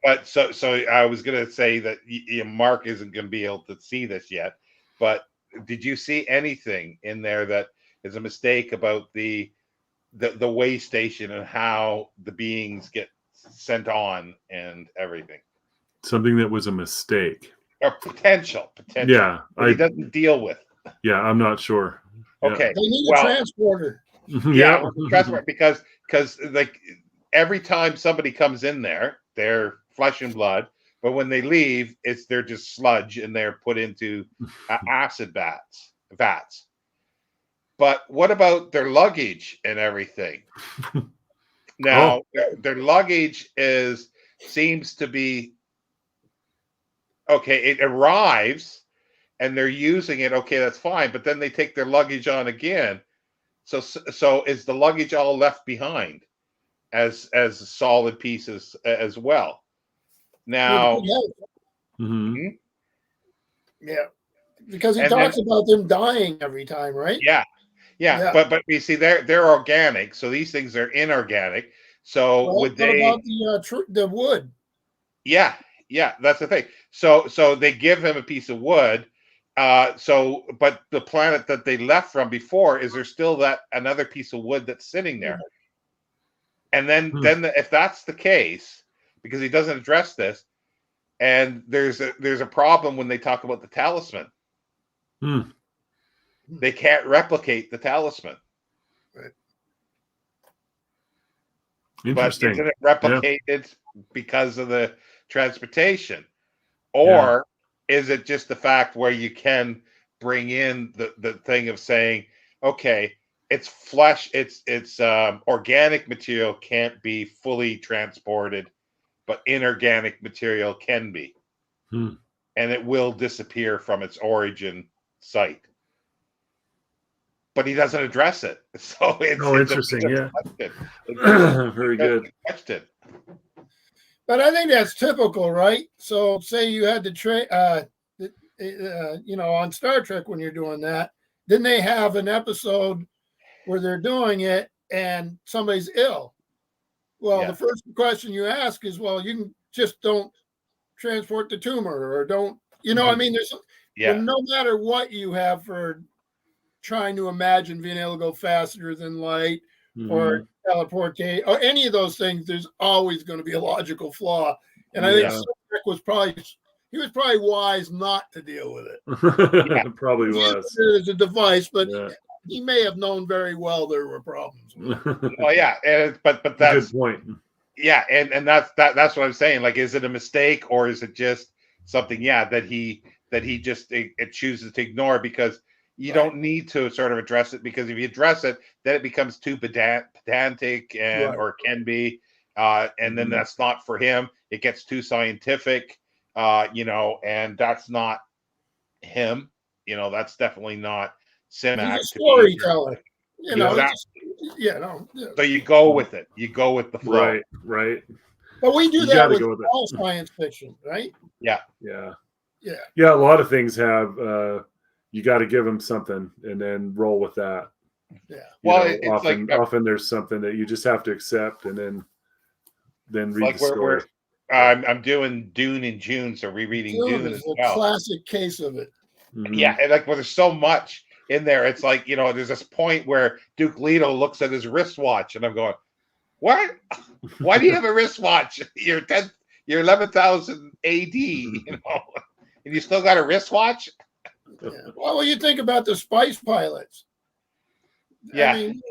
But so I was going to say that Mark isn't going to be able to see this yet. But did you see anything in there that is a mistake about the way station and how the beings get sent on and everything? Something that was a mistake. Or potential. Yeah. He doesn't deal with. Yeah, I'm not sure. Okay. They need a transporter. Transport, because like every time somebody comes in there, they're flesh and blood, but when they leave, they're just sludge and they're put into acid baths. vats. But what about their luggage and everything? Now, their luggage seems to be okay. It arrives and they're using it. Okay, that's fine. But then they take their luggage on again. So is the luggage all left behind as solid pieces as well? Now, Mhm. yeah, because he talks about them dying every time, right? Yeah. But you see, they're organic, so these things are inorganic. So Well, would what they? about the wood? Yeah, that's the thing. So they give him a piece of wood. But the planet that they left from before, is there still that another piece of wood that's sitting there? And then if that's the case, because he doesn't address this, and there's a problem when they talk about the talisman. They can't replicate the talisman. Right. Interesting. But isn't it replicated because of the transportation? Or is it just the fact where you can bring in the thing of saying, okay, it's flesh, it's organic material can't be fully transported, but inorganic material can be. And it will disappear from its origin site. But he doesn't address it. So it's interesting. Very good question. But I think that's typical, right? So say you had to train, on Star Trek when you're doing that, then they have an episode where they're doing it and somebody's ill. Well, the first question you ask is, well, you can just don't transport the tumor or don't, I mean, there's no matter what you have for trying to imagine being able to go faster than light or teleportate or any of those things, there's always going to be a logical flaw. And I think Simak was probably wise not to deal with it. Probably was. It as a device, but he may have known very well there were problems. Well, but that's a good point. Yeah, and that's what I'm saying. Like, is it a mistake or is it just something? that he just it chooses to ignore because you don't need to sort of address it, because if you address it, then it becomes too pedantic or can be, and then that's not for him. It gets too scientific, and that's not him. That's definitely not Simak. He's a storyteller. So you go with it. You go with the flow. Right. But we do that with all science fiction, right? Yeah. A lot of things have. You got to give them something and then roll with that. Yeah. Often there's something that you just have to accept and then read the story. I'm doing Dune in June, so rereading Dune is a classic case of it. Yeah, and there's so much in there. It's like, there's this point where Duke Leto looks at his wristwatch, and I'm going, "What? Why do you have a wristwatch? You're 11,000 AD, and you still got a wristwatch?" Yeah. Well, you think about the spice pilots. Yeah. I mean,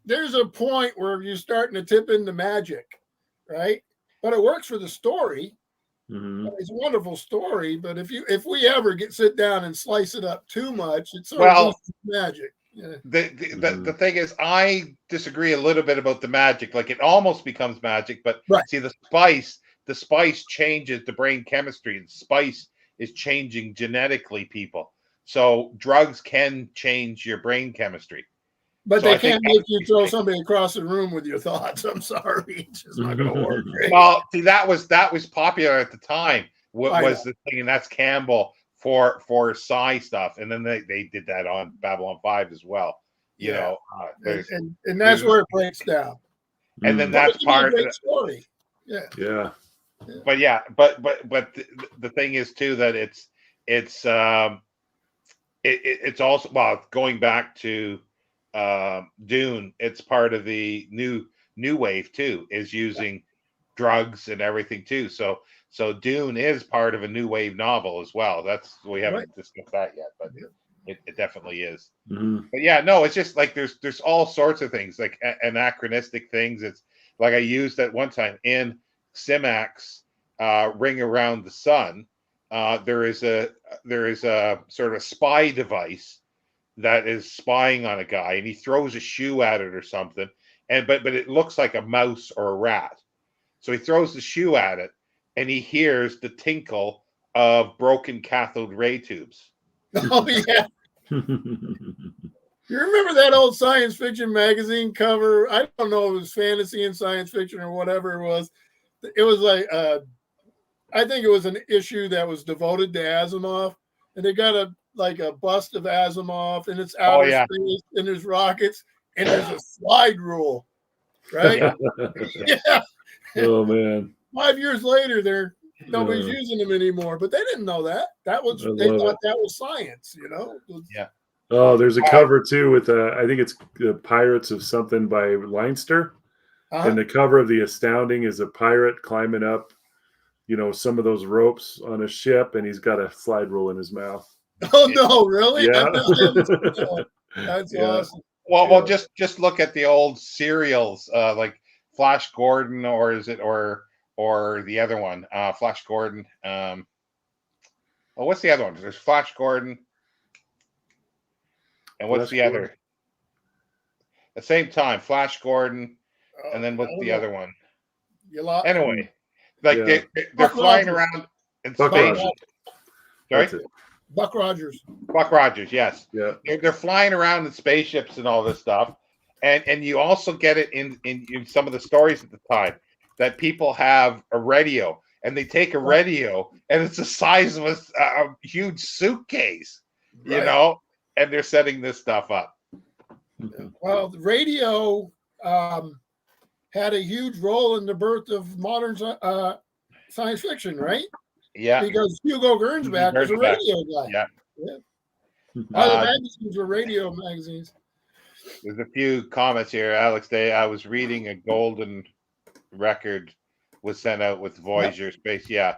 there's a point where you're starting to tip into magic, right? But it works for the story. It's a wonderful story, but if we ever sit down and slice it up too much, it's sort of magic. Yeah. The thing is, I disagree a little bit about the magic. Like, it almost becomes magic, but see, the spice changes the brain chemistry. The spice is changing genetically people. So drugs can change your brain chemistry. But they can't make you throw somebody across the room with your thoughts. I'm sorry. It's just not going to work. Right? Well, see, that was popular at the time. What was the thing? And that's Campbell for psi stuff. And then they did that on Babylon 5 as well. And that's where it breaks down. And then that's part of the story. Yeah. But the thing is too that it's also, going back to Dune, it's part of the new wave too, is using drugs and everything too. So Dune is part of a new wave novel as well. We haven't discussed that yet, but it definitely is. But it's just like there's all sorts of things, like anachronistic things. It's like I used at one time in Simak's Ring Around the Sun. There is a a sort of spy device that is spying on a guy, and he throws a shoe at it or something, and but it looks like a mouse or a rat. So he throws the shoe at it, and he hears the tinkle of broken cathode ray tubes. Oh yeah. You remember that old science fiction magazine cover? I don't know if it was fantasy and science fiction or whatever it was. It was like I think it was an issue that was devoted to Asimov, and they got a bust of Asimov, and it's outer space, and there's rockets, and there's a slide rule, right? Yeah. Oh man. 5 years later, nobody's using them anymore, but they didn't know that. They thought that was science, you know? Yeah. Oh, there's a cover too with I think it's the Pirates of something by Leinster. And the cover of the Astounding is a pirate climbing up, you know, some of those ropes on a ship, and he's got a slide rule in his mouth. Oh no, really? Yeah. That's awesome. Well, just look at the old serials, like Flash Gordon, or is it or the other one, Flash Gordon. What's the other one? There's Flash Gordon, and what's the other? At the same time, Flash Gordon, and then what's the other one? Anyway, like they're flying around in space. Sorry? Buck Rogers. Buck Rogers, yes. Yeah. They're flying around in spaceships and all this stuff. And you also get it in some of the stories at the time that people have a radio, and they take a radio, and it's the size of a huge suitcase, you know, and they're setting this stuff up. Well, the radio had a huge role in the birth of modern science fiction, right? Yeah. Because Hugo Gernsback was a radio guy. Yeah. All the magazines were radio magazines. There's a few comments here, Alex. I was reading a golden record was sent out with Voyager Space. Yeah.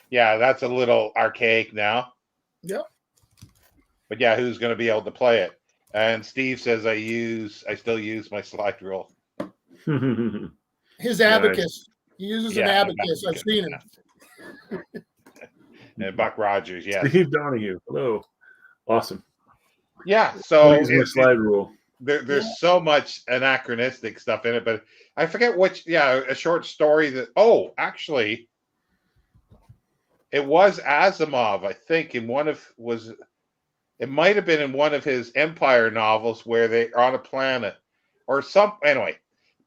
That's a little archaic now. Yeah. But yeah, who's going to be able to play it? And Steve says I still use my slide rule. His abacus. He uses an abacus. I've seen him. And Buck Rogers, yeah. Steve Donahue. Hello. Awesome. Yeah, so my slide rule. There's so much anachronistic stuff in it, but I forget which. Yeah, a short story that. Oh, actually, it was Asimov. I think it might have been in one of his Empire novels where they are on a planet or some. Anyway,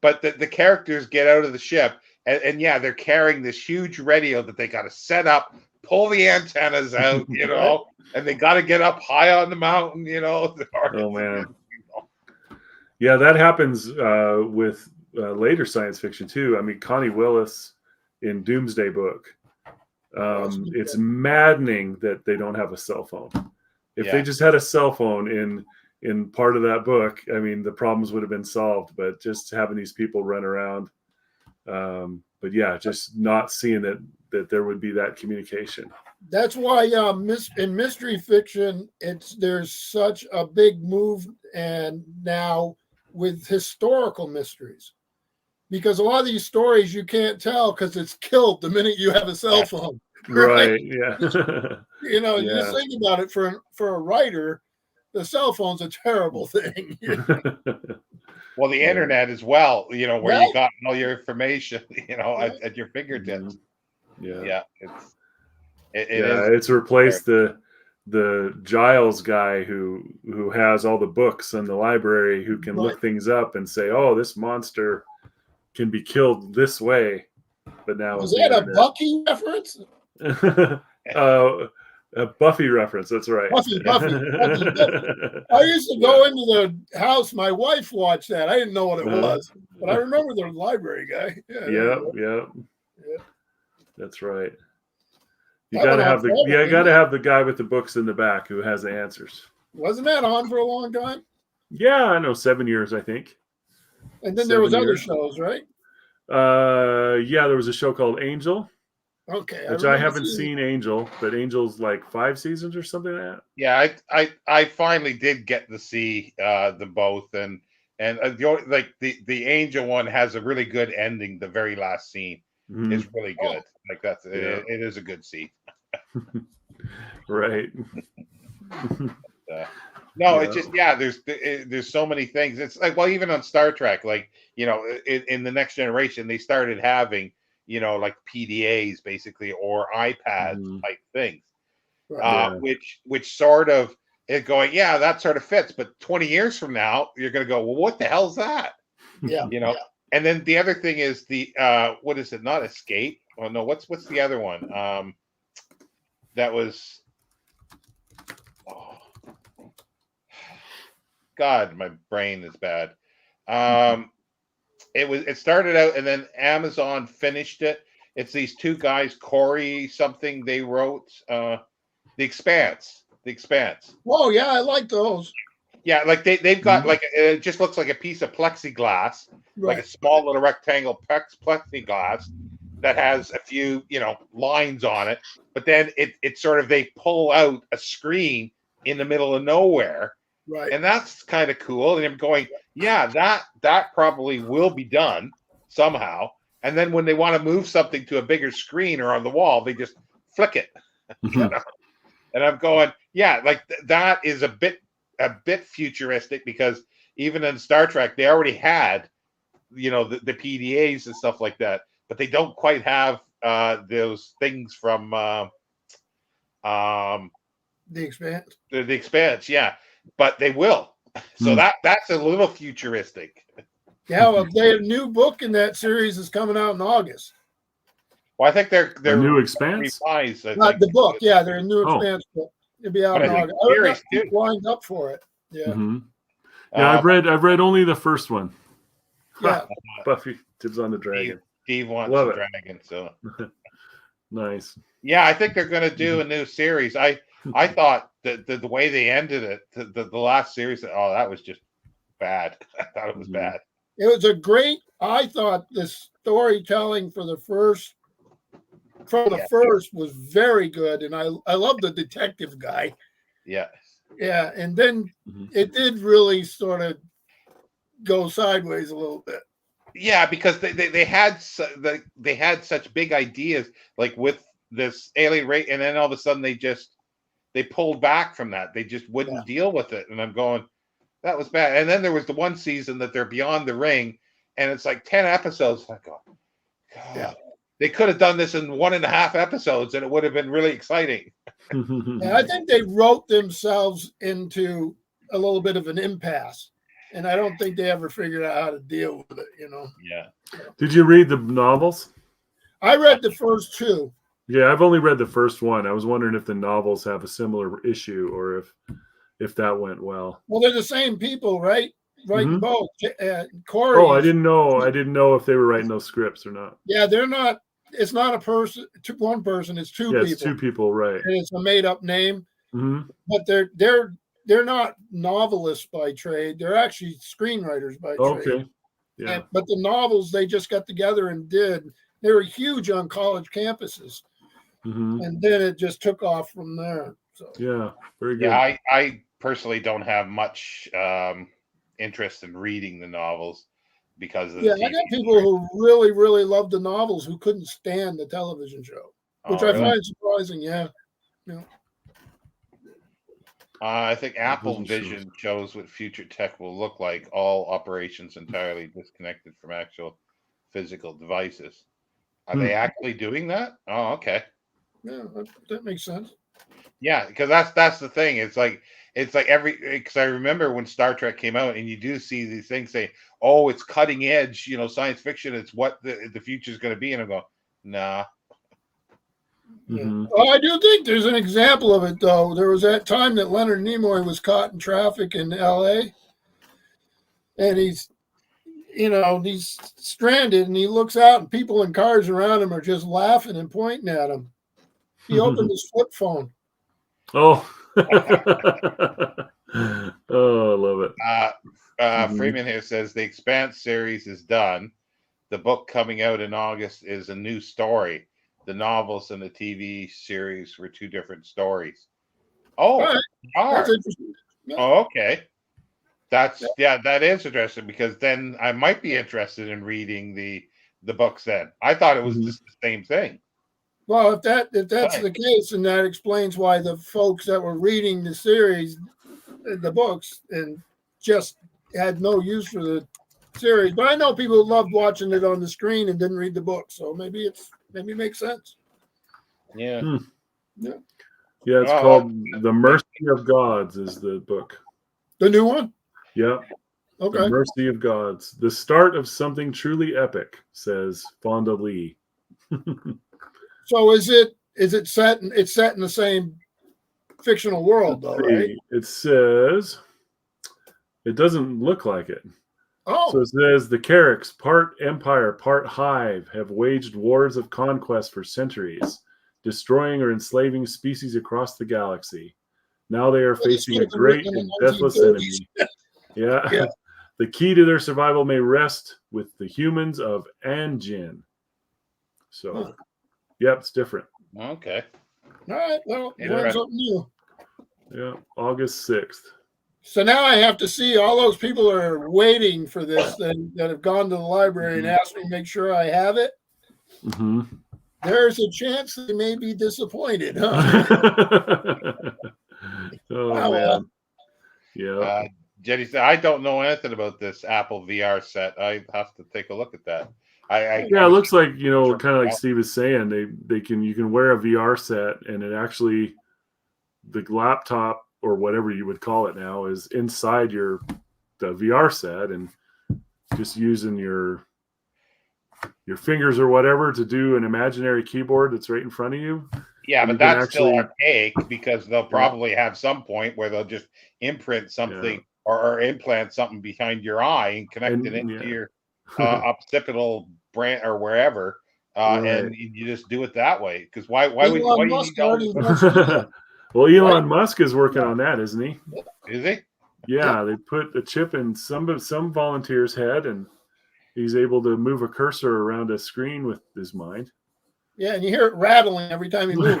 but the characters get out of the ship, and they're carrying this huge radio that they got to set up, pull the antennas out, you know. And they got to get up high on the mountain, you know. Oh, man. Yeah, that happens with later science fiction, too. I mean, Connie Willis in Doomsday Book. It's maddening that they don't have a cell phone. If they just had a cell phone in part of that book, I mean, the problems would have been solved. But just having these people run around. But yeah, just not seeing that there would be that communication. That's why in mystery fiction, there's such a big move, and now with historical mysteries, because a lot of these stories you can't tell because it's killed the minute you have a cell phone. Right? Yeah. You know, you just think about it for a writer, the cell phone's a terrible thing. Well, the internet as well, you know, where you got all your information, you know, at your fingertips. Yeah. It's replaced the Giles guy who has all the books in the library, who can look things up and say, oh, this monster can be killed this way. But now is that a Bucky reference? A Buffy reference, that's right. Buffy. I used to go into the house. My wife watched that. I didn't know what it was, but I remember the library guy. Yeah. That's right. You gotta have the guy with the books in the back who has the answers. Wasn't that on for a long time? Yeah, I know, 7 years, I think. And then there was other shows, right? There was a show called Angel. Okay. Which I haven't seen Angel, but Angel's like 5 seasons or something like that. Yeah, I finally did get to see the both, and the Angel one has a really good ending. The very last scene is really good. Like it is a good scene. Right. No, Yeah. it's just there's so many things. It's like, well, even on Star Trek, like, in the Next Generation, they started having, like PDAs basically, or iPads Mhm. type things, Right. Yeah. which sort of is going, yeah, that sort of fits. But 20 years from now, you're going to go, well, what the hell's that? Yeah. And then the other thing is the what is it? Not Escape. Oh no, what's the other one? That was, oh, God, my brain is bad. It started out and then Amazon finished it. It's these two guys, Corey something, they wrote The Expanse. The Expanse. Oh yeah, I like those. Yeah, like they've got Mhm. like, it just looks like a piece of plexiglass, like a Right. small little rectangle plexiglass that has a few, lines on it, but then it sort of, they pull out a screen in the middle of nowhere, Right. and that's kind of cool. And I'm going, yeah, that probably will be done somehow. And then when they want to move something to a bigger screen or on the wall, they just flick it. Mhm. And I'm going, yeah, like that is a bit futuristic, because even in Star Trek, they already had, the PDAs and stuff like that, but they don't quite have those things from The Expanse. the Expanse, yeah, but they will. So Hmm. that's a little futuristic. Yeah, well, their new book in that series is coming out in August. Well, I think A they're new Expanse? revised. I Not think the book. Yeah, their new Oh. Expanse book. It'll be out But I in think August. I've got series too. people lined up for it. Yeah. Mhm. Yeah, I've read only the first one. Yeah. Buffy Dibs on the Dragon. Steve wants Love a it. dragon, so Nice. yeah, I think they're going to do a new series. I thought that the way they ended it, the last series, oh, that was just bad. I thought it was Mhm. bad. It was a great, I thought the storytelling from the first was very good. And I love the detective guy. Yeah. Yeah. And then Mhm. it did really sort of go sideways a little bit. Yeah, because they had they had such big ideas, like with this alien rate, and then all of a sudden they pulled back from that. They just wouldn't deal with it, and I'm going, that was bad. And then there was the one season that they're beyond the ring, and it's like 10 episodes. I go, God, Yeah. they could have done this in 1.5 episodes, and it would have been really exciting. And I think they wrote themselves into a little bit of an impasse. And I don't think they ever figured out how to deal with it, Yeah. Did you read the novels? I read the first two. Yeah, I've only read the first one. I was wondering if the novels have a similar issue or if that went well. Well, they're the same people, right? Writing Mhm. both. Corey. Oh, I didn't know if they were writing those scripts or not. Yeah, they're not. It's not a person, one person. It's two Yeah, people. it's two people, right? And it's a made-up name. Mhm. But they're not novelists by trade. They're actually screenwriters by trade. Okay. Yeah. But the novels they just got together and did. They were huge on college campuses, Mhm. and then it just took off from there. So Yeah, very good. Yeah, I personally don't have much interest in reading the novels because of the I TV. got people who really, really loved the novels who couldn't stand the television show, which I really? find surprising. Yeah. I think Apple Television shows. Vision shows what future tech will look like, all operations entirely disconnected from actual physical devices. Are they actually doing that? Oh, okay. Yeah, that makes sense. Yeah, because that's the thing. It's like because I remember when Star Trek came out, and you do see these things say, "Oh, it's cutting edge, science fiction. It's what the future is going to be." And I go, "Nah." Mhm. Well, I do think there's an example of it, though. There was that time that Leonard Nimoy was caught in traffic in L.A., and he's stranded, and he looks out, and people in cars around him are just laughing and pointing at him. He opened his flip phone. Oh. Oh, I love it. Freeman here says the Expanse series is done. The book coming out in August is a new story. The novels and the TV series were two different stories. Oh, All right. That's interesting. Yeah. Oh, okay. That is interesting, because then I might be interested in reading the books then. I thought it was just the same thing. Well, if that's Right. the case, and that explains why the folks that were reading the series, the books, and just had no use for the series. But I know people who loved watching it on the screen and didn't read the book, so maybe it makes sense. Yeah. Yeah. Yeah, it's Well, called The Mercy of Gods is the book. The new one? Yeah. The Okay. Mercy of Gods. The start of something truly epic, says Fonda Lee. So is it set in the same fictional world though, right? It says it doesn't look like it. So Oh, it says the Carricks, part empire, part hive, have waged wars of conquest for centuries, destroying or enslaving species across the galaxy. Now they are well, this facing could a have been written great in and the deathless 1930s. enemy. Yeah. Yeah. The key to their survival may rest with the humans of Anjin. So, yep, it's different. okay. All right. Well, learn Interesting. something new. Yeah, August 6th. So now I have to see all those people that are waiting for this thing that have gone to the library and asked me to make sure I have it. Mm-hmm. There's a chance they may be disappointed, huh? Oh, man. Yeah. Jenny said, I don't know anything about this Apple VR set. I have to take a look at that. I Yeah, it was looks like, sure kind of like about- Steve was saying, you can wear a VR set and it actually, the laptop or whatever you would call it now is inside the VR set, and just using your fingers or whatever to do an imaginary keyboard that's right in front of you. Yeah, And but you can that's still actually- archaic because they'll probably have some point where they'll just imprint something or implant something behind your eye and connect it into your occipital brain or wherever, and you just do it that way. Because why would Elon you Musk need all already wants to do that. Well, Elon Musk is working on that, isn't he? Is he? Yeah, they put a chip in some volunteer's head, and he's able to move a cursor around a screen with his mind. Yeah, and you hear it rattling every time he moves.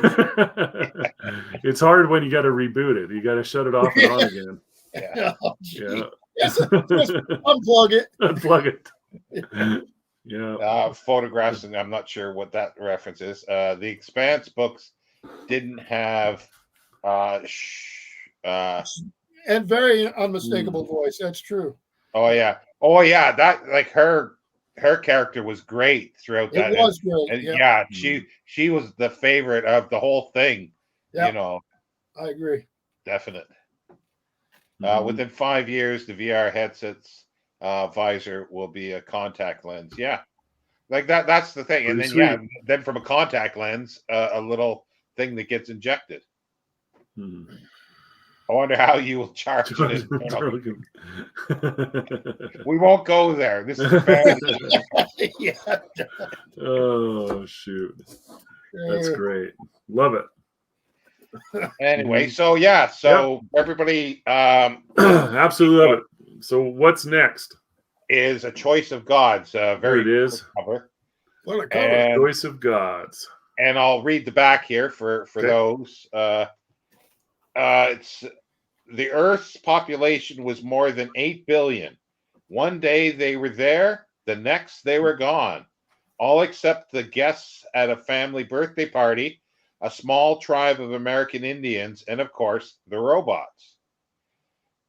It's hard when you got to reboot it. You got to shut it off and on again. Yeah. Oh, Yeah. just unplug it. Unplug it. Yeah. Photographs, and I'm not sure what that reference is. The Expanse books didn't have And very unmistakable voice. That's true. Oh yeah, that like her character was great throughout that. It was great. And Yeah. she was the favorite of the whole thing. Yeah. You know, I agree. definite. Mhm. Within 5 years, the VR headset's visor will be a contact lens. Yeah, like that. That's the thing. And Pretty then then from a contact lens, a little thing that gets injected. Mhm. I wonder how you will charge it. We won't go there. This is bad. Yeah. Oh shoot, that's great. Love it. Anyway, so everybody Absolutely love it. So what's next? is A Choice of Gods. There Very it is. cover. What a cover. And, Choice of Gods. and I'll read the back here for those. It's the Earth's population was more than 8 billion. One day they were there, the next they were gone. All except the guests at a family birthday party, a small tribe of American Indians, and of course, the robots.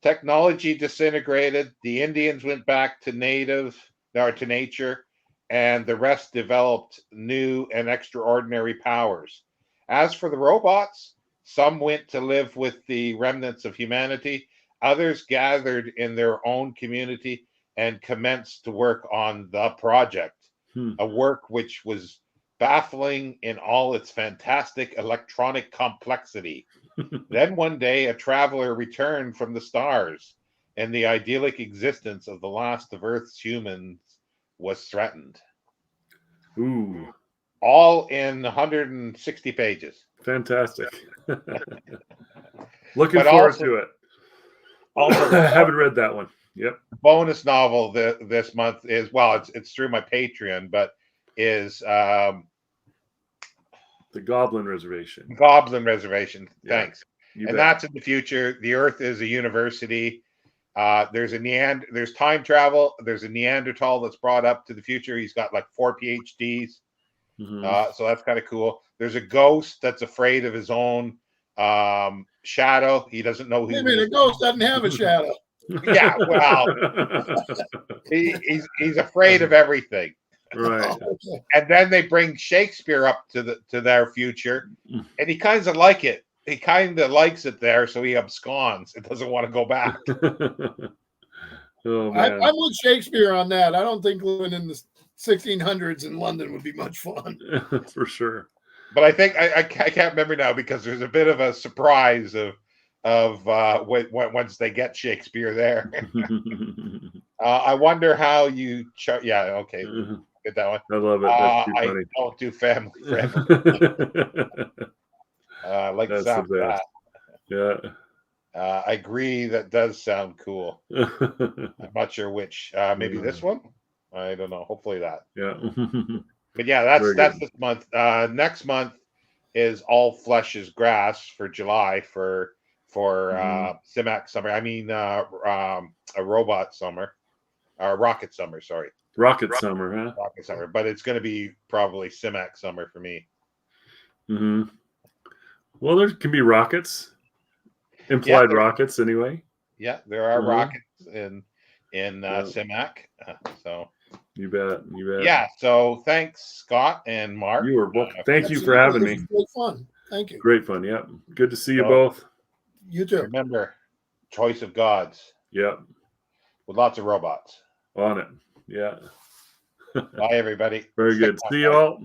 Technology disintegrated. The Indians went back to nature, and the rest developed new and extraordinary powers. As for the robots, some went to live with the remnants of humanity. Others gathered in their own community and commenced to work on the project, a work which was baffling in all its fantastic electronic complexity. Then one day, a traveler returned from the stars, and the idyllic existence of the last of Earth's humans was threatened. Ooh, All in 160 pages. fantastic. Looking forward to it. Also, I haven't read that one. Yep. bonus novel this month is, well, it's through my Patreon, but is The Goblin Reservation. Goblin Reservation. Yeah, Thanks. You And bet. that's in the future. The Earth is a university. There's time travel. There's a Neanderthal that's brought up to the future. He's got like 4 PhDs. Mhm. So that's kind of cool. There's a ghost that's afraid of his own shadow. He doesn't know Wait a who. minute, a ghost doesn't have a shadow. Yeah, well, he's afraid of everything. Right. Oh, okay. And then they bring Shakespeare up to their future, and he kind of like it. He kind of likes it there, so he absconds. It doesn't want to go back. Oh man. I'm with Shakespeare on that. I don't think living in the 1600s in London would be much fun. For sure. But I think I can't remember now because there's a bit of a surprise of once they get Shakespeare there. I wonder how you. Yeah, okay, get that one. I love it. That's too I funny. don't do family friendly. I like the That's sound the of best. that. Yeah. I agree. That does sound cool. I'm not sure which. Maybe this one. I don't know. Hopefully that. Yeah. But yeah, Very that's good. this month. Next month is All Flesh is Grass for July for Simak summer. I mean a robot summer, rocket summer. Sorry, Rocket summer, huh? rocket summer. But it's going to be probably Simak summer for me. Mm-hmm. Well, there can be rockets, implied rockets, anyway. Yeah, there are rockets in Simak. So you bet. yeah. So thanks, Scott and Mark. You were welcome. Thank you for having me. Great fun. Thank you. Great fun. Yep. Good to see you both. You too. Remember, choice of gods. Yep. With lots of robots. On it. Yeah. Bye, everybody. Very good. See you all.